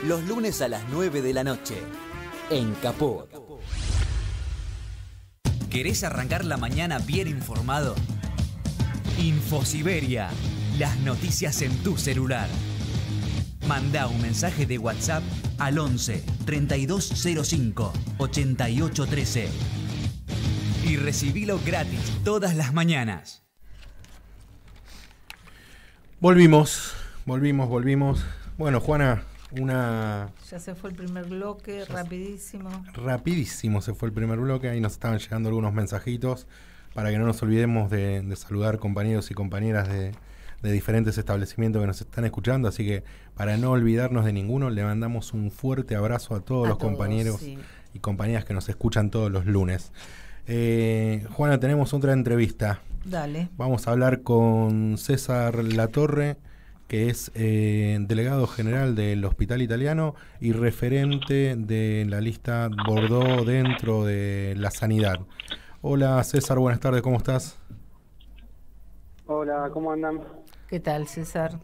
Los lunes a las 9 de la noche. En Caput. ¿Querés arrancar la mañana bien informado? Infosiberia. Las noticias en tu celular. Mandá un mensaje de WhatsApp al 11 3205 8813 y recibilo gratis todas las mañanas. Volvimos. Bueno, Juana, Ya se fue el primer bloque, rapidísimo. rapidísimo se fue el primer bloque, ahí nos estaban llegando algunos mensajitos para que no nos olvidemos de saludar compañeros y compañeras de diferentes establecimientos que nos están escuchando, así que para no olvidarnos de ninguno, le mandamos un fuerte abrazo a todos los compañeros y compañeras que nos escuchan todos los lunes. Juana, tenemos otra entrevista. Dale. Vamos a hablar con César Latorre, que es delegado general del Hospital Italiano y referente de la lista Bordeaux dentro de la sanidad. Hola César, buenas tardes, ¿cómo estás? Hola, ¿cómo andan? ¿Qué tal, César?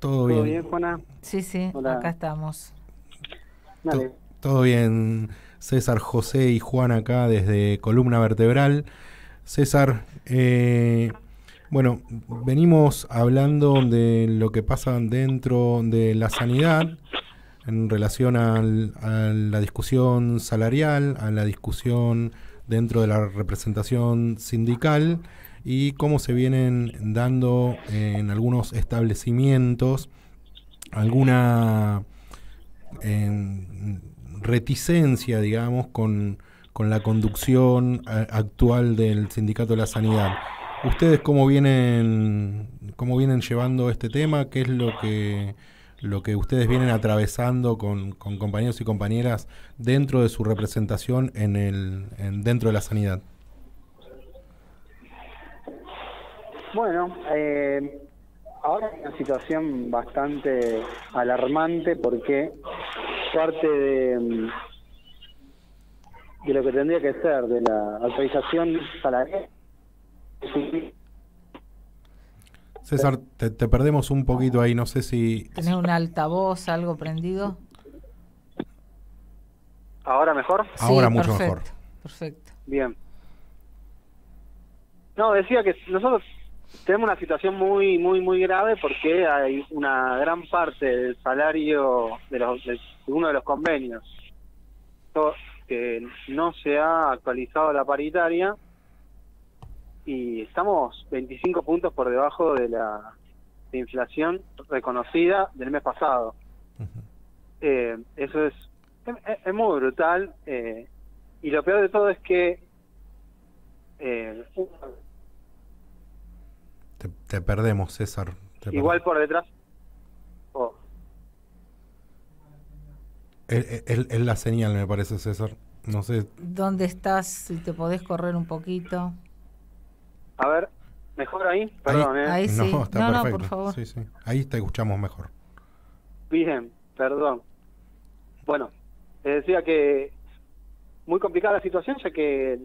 ¿Todo bien? ¿Todo bien, Juana? Sí, Hola. acá estamos. Dale. Todo bien, César, José y Juan acá desde Columna Vertebral. César, bueno, venimos hablando de lo que pasa dentro de la sanidad en relación a la discusión salarial, a la discusión dentro de la representación sindical y cómo se vienen dando en algunos establecimientos alguna reticencia, digamos, con la conducción actual del Sindicato de la Sanidad. ¿Ustedes cómo vienen llevando este tema? ¿Qué es lo que ustedes vienen atravesando con compañeros y compañeras dentro de su representación dentro de la sanidad? Bueno, ahora hay una situación bastante alarmante porque parte de lo que tendría que ser de la actualización salarial. César, te perdemos un poquito ahí, no sé si... ¿Tenés un altavoz, algo prendido? ¿Ahora mejor? Ahora mucho mejor. Perfecto. Bien. No, decía que nosotros tenemos una situación muy grave porque hay una gran parte del salario de uno de los convenios que no se ha actualizado la paritaria y estamos 25 puntos por debajo de la inflación reconocida del mes pasado. Eso es muy brutal y lo peor de todo es que te perdemos, César. Igual por detrás. Es la señal, me parece, César. No sé. ¿Dónde estás? Si te podés correr un poquito. A ver, ¿mejor ahí? Perdón, ahí sí. No, está perfecto. Por favor. Sí. Ahí te escuchamos mejor. Bien, perdón. Bueno, te decía que muy complicada la situación, ya que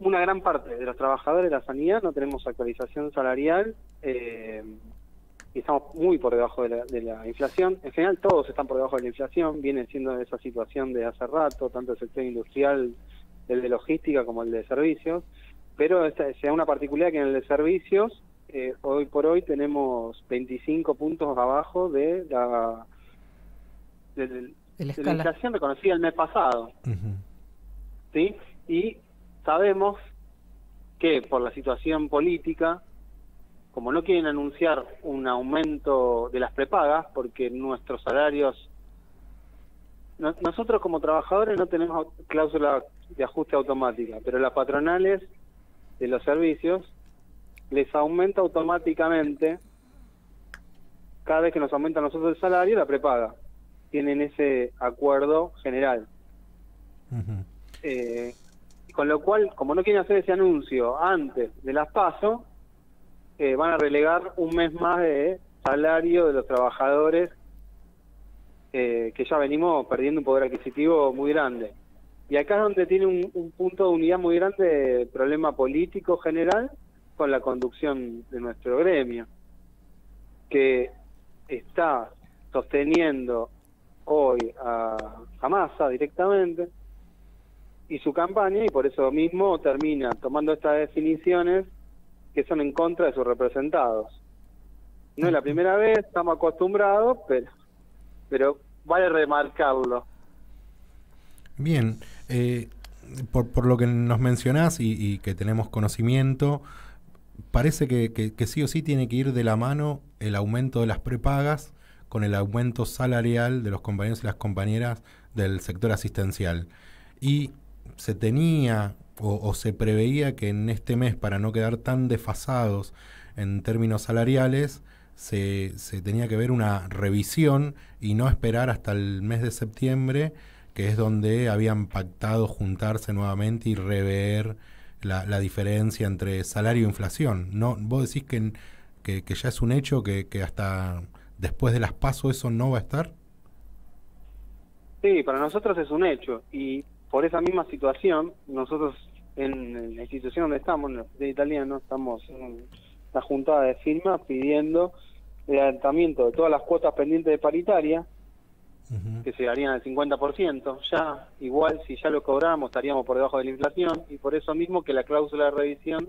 una gran parte de los trabajadores de la sanidad no tenemos actualización salarial y estamos muy por debajo de la inflación. En general todos están por debajo de la inflación, viene siendo esa situación de hace rato, tanto el sector industrial, el de logística como el de servicios, pero se da una particularidad que en el de servicios hoy por hoy tenemos 25 puntos abajo de la inflación reconocida el mes pasado. ¿Sí? Y sabemos que por la situación política, como no quieren anunciar un aumento de las prepagas, porque nuestros salarios, nosotros como trabajadores no tenemos cláusula de ajuste automática, pero las patronales de los servicios les aumenta automáticamente cada vez que nos aumenta a nosotros el salario la prepaga. Tienen ese acuerdo general. con lo cual, como no quieren hacer ese anuncio antes de las PASO, van a relegar un mes más de salario de los trabajadores, que ya venimos perdiendo un poder adquisitivo muy grande. Y acá es donde tiene un punto de unidad muy grande de problema político general con la conducción de nuestro gremio, que está sosteniendo hoy a Massa directamente y su campaña, y por eso mismo termina tomando estas definiciones que son en contra de sus representados. No es la primera vez, estamos acostumbrados, pero vale remarcarlo. Bien, por lo que nos mencionás y que tenemos conocimiento, parece que sí o sí tiene que ir de la mano el aumento de las prepagas con el aumento salarial de los compañeros y las compañeras del sector asistencial. Y se tenía o se preveía que en este mes, para no quedar tan desfasados en términos salariales, se tenía que ver una revisión y no esperar hasta el mes de septiembre, que es donde habían pactado juntarse nuevamente y rever la diferencia entre salario e inflación. ¿No? ¿Vos decís que ya es un hecho que hasta después de las PASO eso no va a estar? Sí, para nosotros es un hecho, y por esa misma situación, nosotros en la institución donde estamos, en el Hospital Italiano, estamos en la juntada de firmas pidiendo el adelantamiento de todas las cuotas pendientes de paritaria, que se darían al 50%. Ya, igual, si ya lo cobramos, estaríamos por debajo de la inflación, y por eso mismo que la cláusula de revisión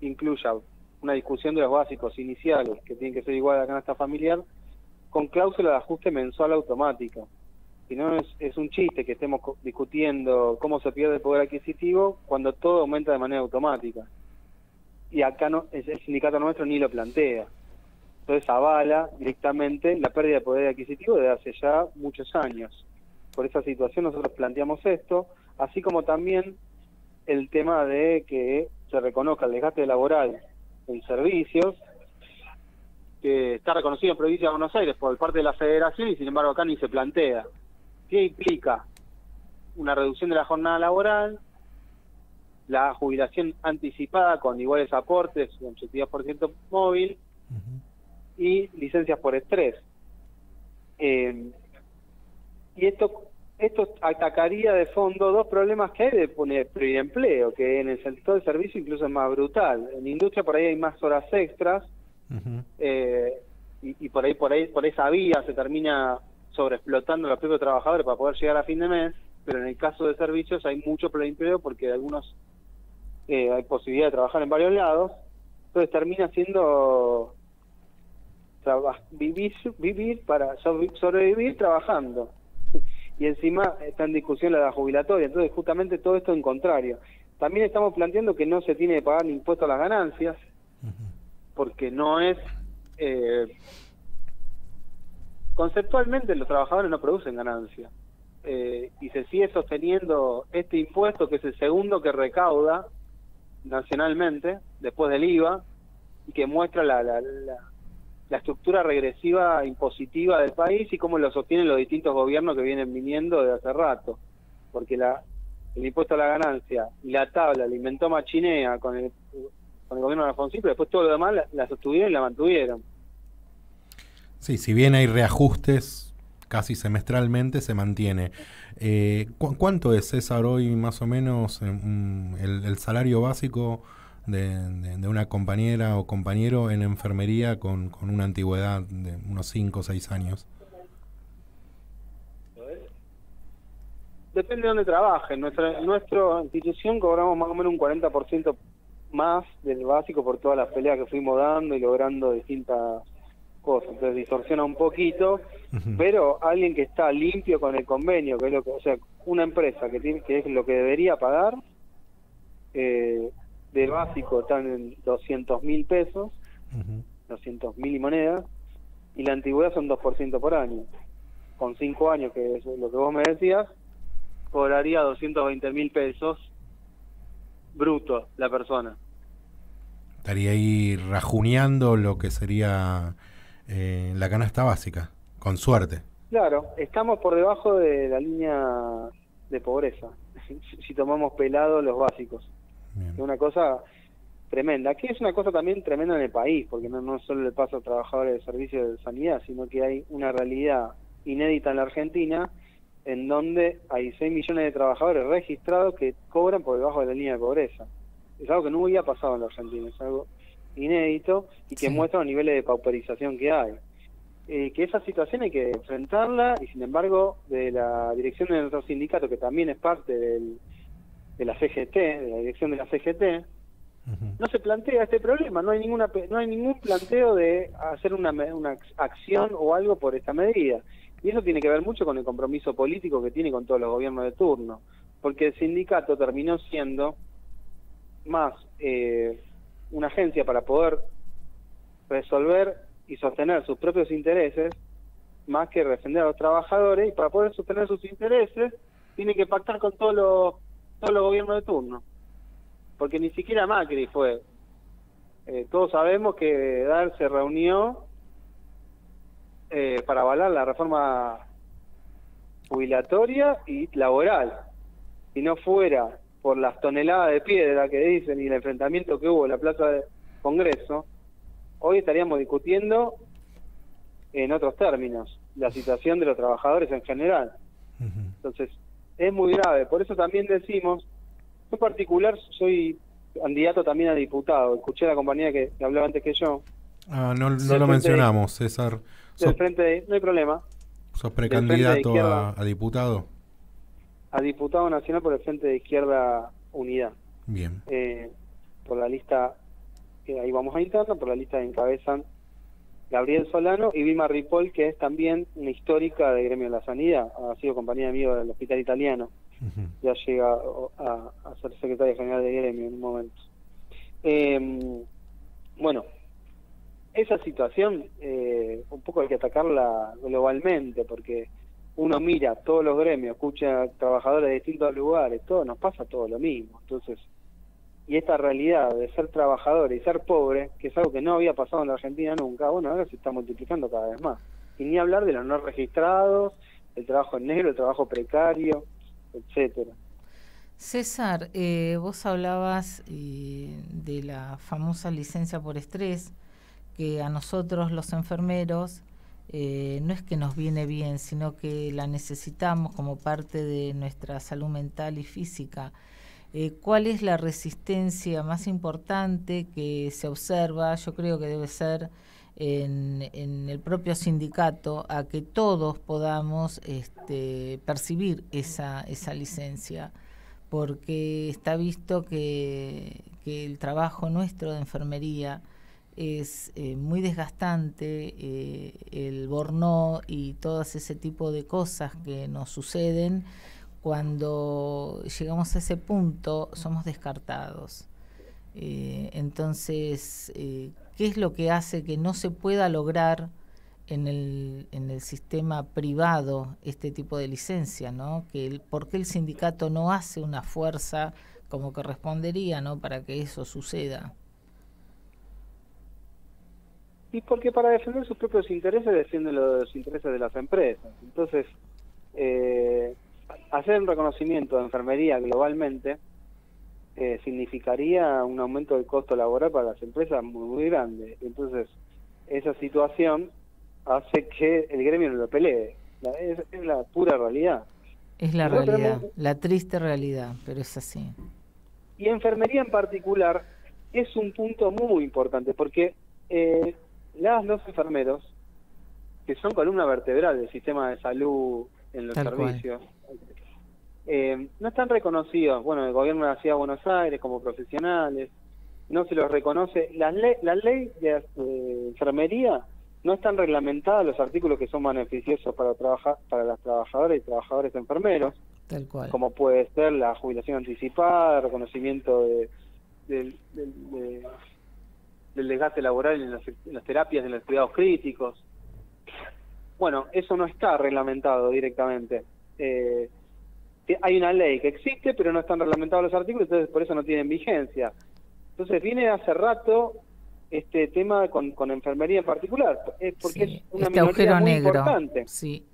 incluya una discusión de los básicos iniciales, que tienen que ser igual a la canasta familiar, con cláusula de ajuste mensual automática. Si no, es un chiste que estemos discutiendo cómo se pierde el poder adquisitivo cuando todo aumenta de manera automática. Y acá no, el sindicato nuestro ni lo plantea. Entonces avala directamente la pérdida de poder adquisitivo desde hace ya muchos años. Por esa situación nosotros planteamos esto, así como también el tema de que se reconozca el desgaste laboral en servicios, que está reconocido en provincia de Buenos Aires por parte de la Federación, y sin embargo acá ni se plantea. ¿Qué implica? Una reducción de la jornada laboral, la jubilación anticipada con iguales aportes, un 82% móvil, y licencias por estrés. Y esto atacaría de fondo dos problemas que hay de pluriempleo, que en el sector de servicio incluso es más brutal. En industria por ahí hay más horas extras, y por esa vía se termina sobreexplotando a los propios trabajadores para poder llegar a fin de mes, pero en el caso de servicios hay mucho pluriempleo porque algunos hay posibilidad de trabajar en varios lados, entonces termina siendo vivir para sobrevivir trabajando, y encima está en discusión la edad jubilatoria. Entonces justamente todo esto en contrario. También estamos planteando que no se tiene que pagar ni impuesto a las ganancias, porque no es conceptualmente los trabajadores no producen ganancias, y se sigue sosteniendo este impuesto, que es el segundo que recauda nacionalmente después del IVA, y que muestra la estructura regresiva impositiva del país y cómo lo sostienen los distintos gobiernos que vienen viniendo desde hace rato, porque el impuesto a la ganancia y la tabla la inventó Machinea con el gobierno de Alfonsín, pero después todo lo demás la sostuvieron y la mantuvieron. Sí, si bien hay reajustes casi semestralmente, se mantiene. ¿Cuánto es, César, hoy más o menos el salario básico de una compañera o compañero en enfermería con una antigüedad de unos 5 o 6 años? Depende de dónde trabaje. En nuestra institución cobramos más o menos un 40% más del básico por todas las peleas que fuimos dando y logrando distintas cosas. Entonces distorsiona un poquito, pero alguien que está limpio con el convenio, que es lo que, o sea, una empresa que es lo que debería pagar, de básico están en 200.000 pesos, 200.000 y monedas, y la antigüedad son 2% por año. Con 5 años, que es lo que vos me decías, cobraría 220.000 pesos brutos la persona. Estaría ahí rajuneando lo que sería la canasta básica, con suerte. Claro, estamos por debajo de la línea de pobreza si tomamos pelado los básicos. Es una cosa tremenda. Aquí es una cosa también tremenda en el país, porque no solo le pasa a trabajadores de servicios de sanidad, sino que hay una realidad inédita en la Argentina, en donde hay 6 millones de trabajadores registrados que cobran por debajo de la línea de pobreza. Es algo que no había pasado en la Argentina, es algo inédito y que muestra los niveles de pauperización que hay. Que esa situación hay que enfrentarla, y sin embargo, de la dirección de nuestro sindicato, que también es parte de la CGT, de la dirección de la CGT, no se plantea este problema, no hay ningún planteo de hacer una acción o algo por esta medida. Y eso tiene que ver mucho con el compromiso político que tiene con todos los gobiernos de turno, porque el sindicato terminó siendo más una agencia para poder resolver y sostener sus propios intereses, más que defender a los trabajadores, y para poder sostener sus intereses tiene que pactar con todos los gobiernos de turno, porque ni siquiera Macri fue. Todos sabemos que Dar se reunió para avalar la reforma jubilatoria y laboral. Si no fuera por las toneladas de piedra que dicen y el enfrentamiento que hubo en la Plaza del Congreso, hoy estaríamos discutiendo en otros términos la situación de los trabajadores en general. Entonces, es muy grave. Por eso también decimos, yo en particular soy candidato también a diputado. Escuché a la compañía que hablaba antes que yo. No lo mencionamos, César. Del frente no hay problema. ¿Sos precandidato a diputado? A diputado nacional por el Frente de Izquierda Unidad. Bien. Por la lista, ahí vamos a interna, por la lista que encabezan Gabriel Solano y Vilma Ripoll, que es también una histórica del gremio de la sanidad. Ha sido compañera amiga del Hospital Italiano. Ya llega a ser secretaria general de gremio en un momento. Bueno, esa situación un poco hay que atacarla globalmente, porque uno mira todos los gremios, escucha a trabajadores de distintos lugares, todo nos pasa todo lo mismo. Entonces, y esta realidad de ser trabajador y ser pobre, que es algo que no había pasado en la Argentina nunca, bueno, ahora se está multiplicando cada vez más. Y ni hablar de los no registrados, el trabajo en negro, el trabajo precario, etcétera. César, vos hablabas de la famosa licencia por estrés, que a nosotros los enfermeros no es que nos viene bien, sino que la necesitamos como parte de nuestra salud mental y física. ¿Cuál es la resistencia más importante que se observa? Yo creo que debe ser en el propio sindicato, a que todos podamos percibir esa licencia, porque está visto que el trabajo nuestro de enfermería es muy desgastante, el burnout y todo ese tipo de cosas que nos suceden. Cuando llegamos a ese punto somos descartados. Entonces, ¿qué es lo que hace que no se pueda lograr en el sistema privado este tipo de licencia, ¿no? ¿Por qué el sindicato no hace una fuerza como correspondería, ¿no?, para que eso suceda? Y porque para defender sus propios intereses defienden los intereses de las empresas. Entonces, hacer un reconocimiento de enfermería globalmente significaría un aumento del costo laboral para las empresas muy grande. Entonces, esa situación hace que el gremio no lo pelee. Es la pura realidad. Es la realidad, la triste realidad, pero es así. Y enfermería en particular es un punto muy importante, porque los enfermeros, que son columna vertebral del sistema de salud en los servicios, no están reconocidos, bueno, el gobierno de la Ciudad de Buenos Aires como profesionales, no se los reconoce. La ley de enfermería no están reglamentadas los artículos que son beneficiosos para las trabajadoras y trabajadores enfermeros, tal cual, como puede ser la jubilación anticipada, el reconocimiento del desgaste laboral en las terapias, en los cuidados críticos. Bueno, eso no está reglamentado directamente. Hay una ley que existe, pero no están reglamentados los artículos, entonces por eso no tienen vigencia. Entonces viene hace rato este tema con enfermería en particular, porque sí, es una minoría muy importante. Sí.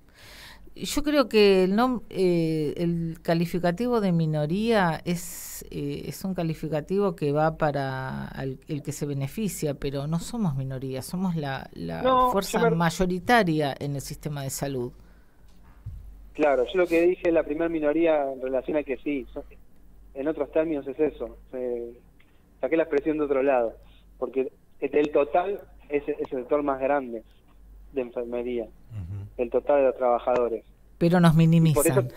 Yo creo que el calificativo de minoría es un calificativo que va para el que se beneficia, pero no somos minoría, somos la fuerza mayoritaria en el sistema de salud. Claro, yo lo que dije es la primera minoría en relación a que sí, en otros términos es eso. Saqué la expresión de otro lado, porque el total es el sector más grande de enfermería, el total de los trabajadores. Pero nos minimizan.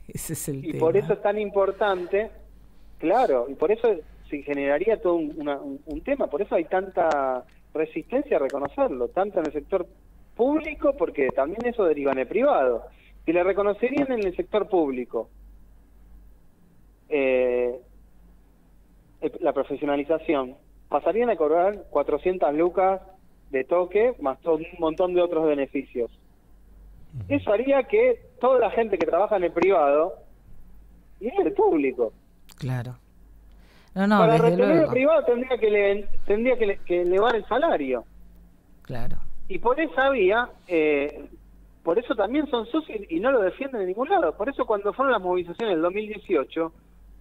Ese es el tema. Por eso es tan importante, claro, y por eso se generaría todo un tema, por eso hay tanta resistencia a reconocerlo, tanto en el sector público, porque también eso deriva en el privado. Si le reconocerían en el sector público la profesionalización, pasarían a cobrar 400 lucas de toque, más un montón de otros beneficios. Eso haría que toda la gente que trabaja en el privado iría al público. Claro. Para desde retener luego. el privado tendría que elevar el salario. Claro. Y por esa vía, por eso también son socios y no lo defienden en ningún lado. Por eso cuando fueron las movilizaciones del 2018,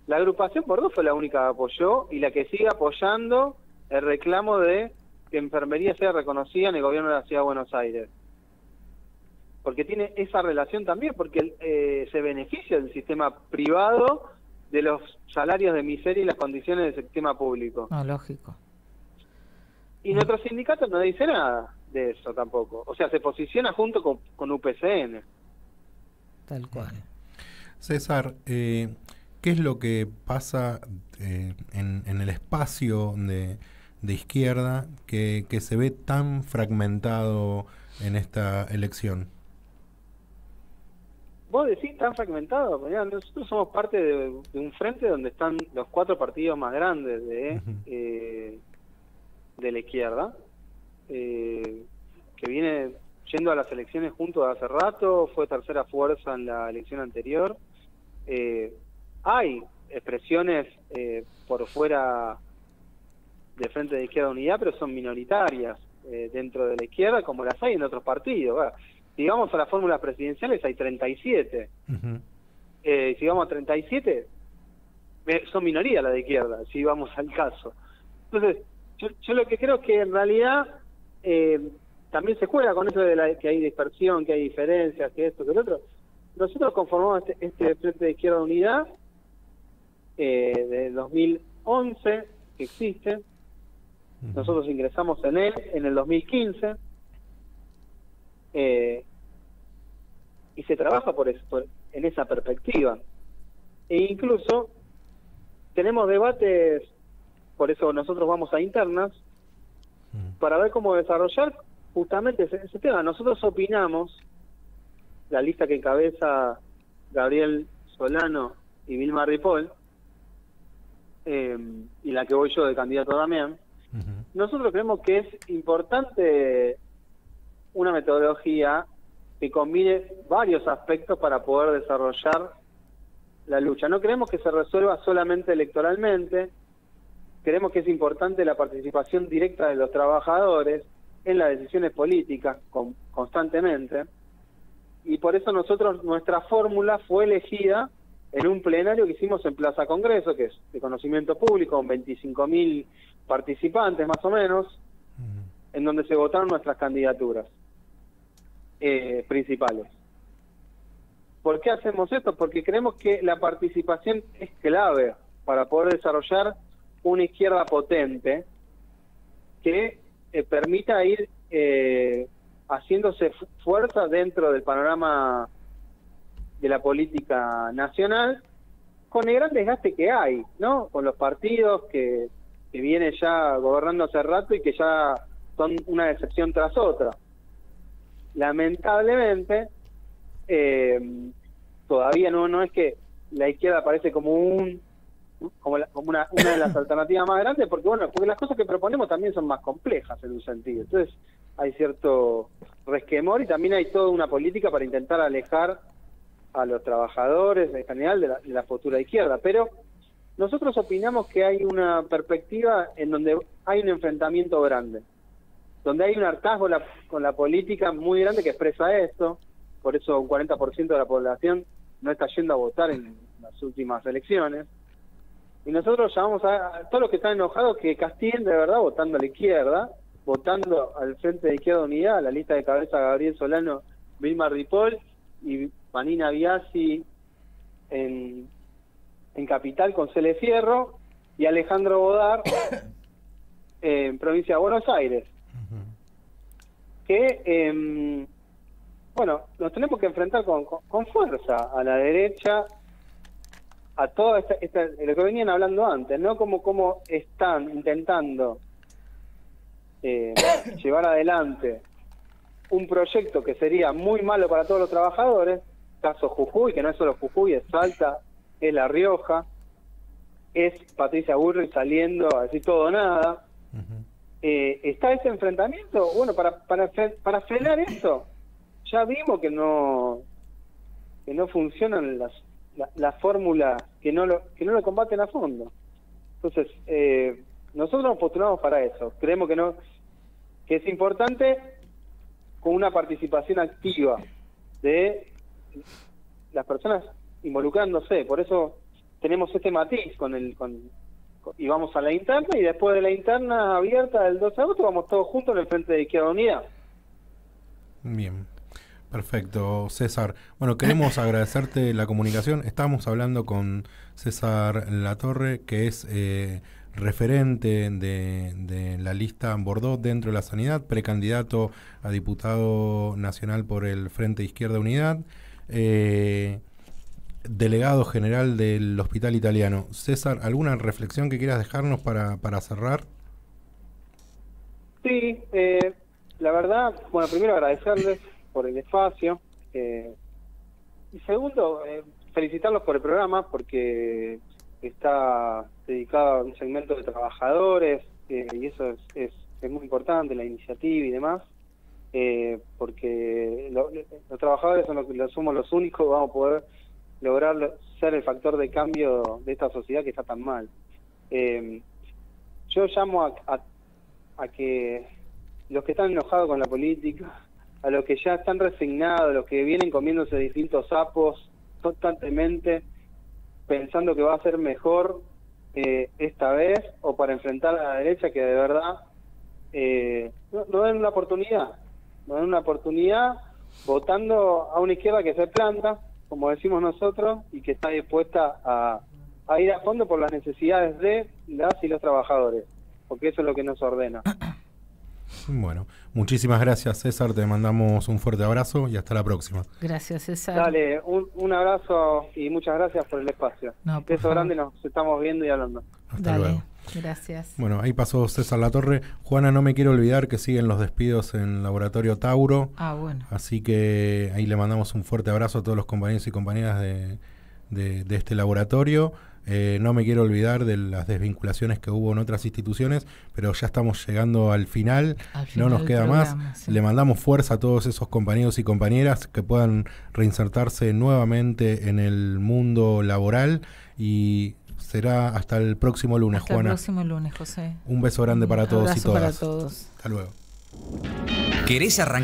la agrupación Bordeaux fue la única que apoyó y la que sigue apoyando el reclamo de que enfermería sea reconocida en el gobierno de la Ciudad de Buenos Aires. Porque tiene esa relación también, porque se beneficia del sistema privado de los salarios de miseria y las condiciones del sistema público. No, lógico. Y nuestro sindicato no dice nada de eso tampoco. O sea, se posiciona junto con UPCN. Tal cual. César, ¿qué es lo que pasa en el espacio de izquierda que se ve tan fragmentado en esta elección? Vos decís tan fragmentado. Mirá, nosotros somos parte de un frente donde están los 4 partidos más grandes de la izquierda, que viene yendo a las elecciones juntos hace rato, fue tercera fuerza en la elección anterior. Hay expresiones por fuera del Frente de Izquierda Unidad, pero son minoritarias dentro de la izquierda, como las hay en otros partidos. Bueno, si vamos a las fórmulas presidenciales hay 37. Si vamos a 37, son minoría la de izquierda, si vamos al caso. Entonces, yo lo que creo es que en realidad también se juega con eso de que hay dispersión, que hay diferencias, que esto, que lo otro. Nosotros conformamos este Frente de Izquierda Unidad de 2011, que existe. Nosotros ingresamos en él en el 2015. Y se trabaja en esa perspectiva. E incluso tenemos debates, por eso nosotros vamos a internas, para ver cómo desarrollar justamente ese tema. Nosotros opinamos, la lista que encabeza Gabriel Solano y Vilma Ripoll, y la que voy yo de candidato también, nosotros creemos que es importante una metodología que combine varios aspectos para poder desarrollar la lucha. No creemos que se resuelva solamente electoralmente, creemos que es importante la participación directa de los trabajadores en las decisiones políticas constantemente, y por eso nuestra fórmula fue elegida en un plenario que hicimos en Plaza Congreso, que es de conocimiento público, con 25.000 participantes más o menos, en donde se votaron nuestras candidaturas principales. ¿Por qué hacemos esto? Porque creemos que la participación es clave para poder desarrollar una izquierda potente que permita ir haciéndose fuerza dentro del panorama de la política nacional, con el gran desgaste que hay, ¿no? Con los partidos que vienen ya gobernando hace rato y que ya son una decepción tras otra. Lamentablemente, todavía no es que la izquierda aparece como una de las alternativas más grandes, porque las cosas que proponemos también son más complejas en un sentido. Entonces hay cierto resquemor y también hay toda una política para intentar alejar a los trabajadores en general de la futura izquierda. Pero nosotros opinamos que hay una perspectiva en donde hay un enfrentamiento grande, donde hay un hartazgo con la política muy grande que expresa esto, por eso un 40% de la población no está yendo a votar en las últimas elecciones. Y nosotros llamamos a todos los que están enojados que castiguen de verdad votando a la izquierda, votando al Frente de Izquierda Unidad, a la lista de cabeza Gabriel Solano, Vilma Ripoll y Vanina Biasi en Capital con Cele Fierro y Alejandro Bodar en provincia de Buenos Aires. Que, bueno, nos tenemos que enfrentar con fuerza a la derecha, a toda lo que venían hablando antes, ¿no? Como están intentando llevar adelante un proyecto que sería muy malo para todos los trabajadores, caso Jujuy, que no es solo Jujuy, es Salta, es La Rioja, es Patricia Bullrich saliendo a decir todo o nada. Está ese enfrentamiento, bueno, para frenar eso, ya vimos que no funcionan las fórmulas, que no lo combaten a fondo. Entonces, nosotros nos postulamos para eso, creemos que es importante con una participación activa de las personas involucrándose, por eso tenemos este matiz y vamos a la interna, y después de la interna abierta del 2 de agosto vamos todos juntos en el Frente de Izquierda Unida. Bien, perfecto, César. Bueno, queremos agradecerte la comunicación. Estamos hablando con César Latorre, que es referente de la lista Bordeaux dentro de la sanidad, precandidato a diputado nacional por el Frente de Izquierda Unidad, delegado general del Hospital Italiano. César, ¿alguna reflexión que quieras dejarnos para cerrar? Sí, la verdad, bueno, primero agradecerles por el espacio, y segundo, felicitarlos por el programa, porque está dedicado a un segmento de trabajadores, y eso es muy importante, la iniciativa y demás, porque los trabajadores somos los únicos que vamos a poder lograr ser el factor de cambio de esta sociedad que está tan mal. Yo llamo a que los que están enojados con la política, a los que ya están resignados, a los que vienen comiéndose distintos sapos constantemente, pensando que va a ser mejor esta vez, o para enfrentar a la derecha, que de verdad no den una oportunidad, votando a una izquierda que se planta, como decimos nosotros, y que está dispuesta a ir a fondo por las necesidades de las y los trabajadores, porque eso es lo que nos ordena. Bueno, muchísimas gracias, César, te mandamos un fuerte abrazo y hasta la próxima. Gracias, César. Dale, un abrazo y muchas gracias por el espacio. No, beso grande, nos estamos viendo y hablando. Hasta luego. Gracias. Bueno, ahí pasó César Latorre. Juana, no me quiero olvidar que siguen los despidos en Laboratorio Tauro. Bueno. Así que ahí le mandamos un fuerte abrazo a todos los compañeros y compañeras de este laboratorio. No me quiero olvidar de las desvinculaciones que hubo en otras instituciones, pero ya estamos llegando al final no nos queda más. Sí. Le mandamos fuerza a todos esos compañeros y compañeras que puedan reinsertarse nuevamente en el mundo laboral, y será hasta el próximo lunes, hasta Juana. El próximo lunes, José. Un beso grande para todos y todas. Para todos. Hasta luego. ¿Querés arrancar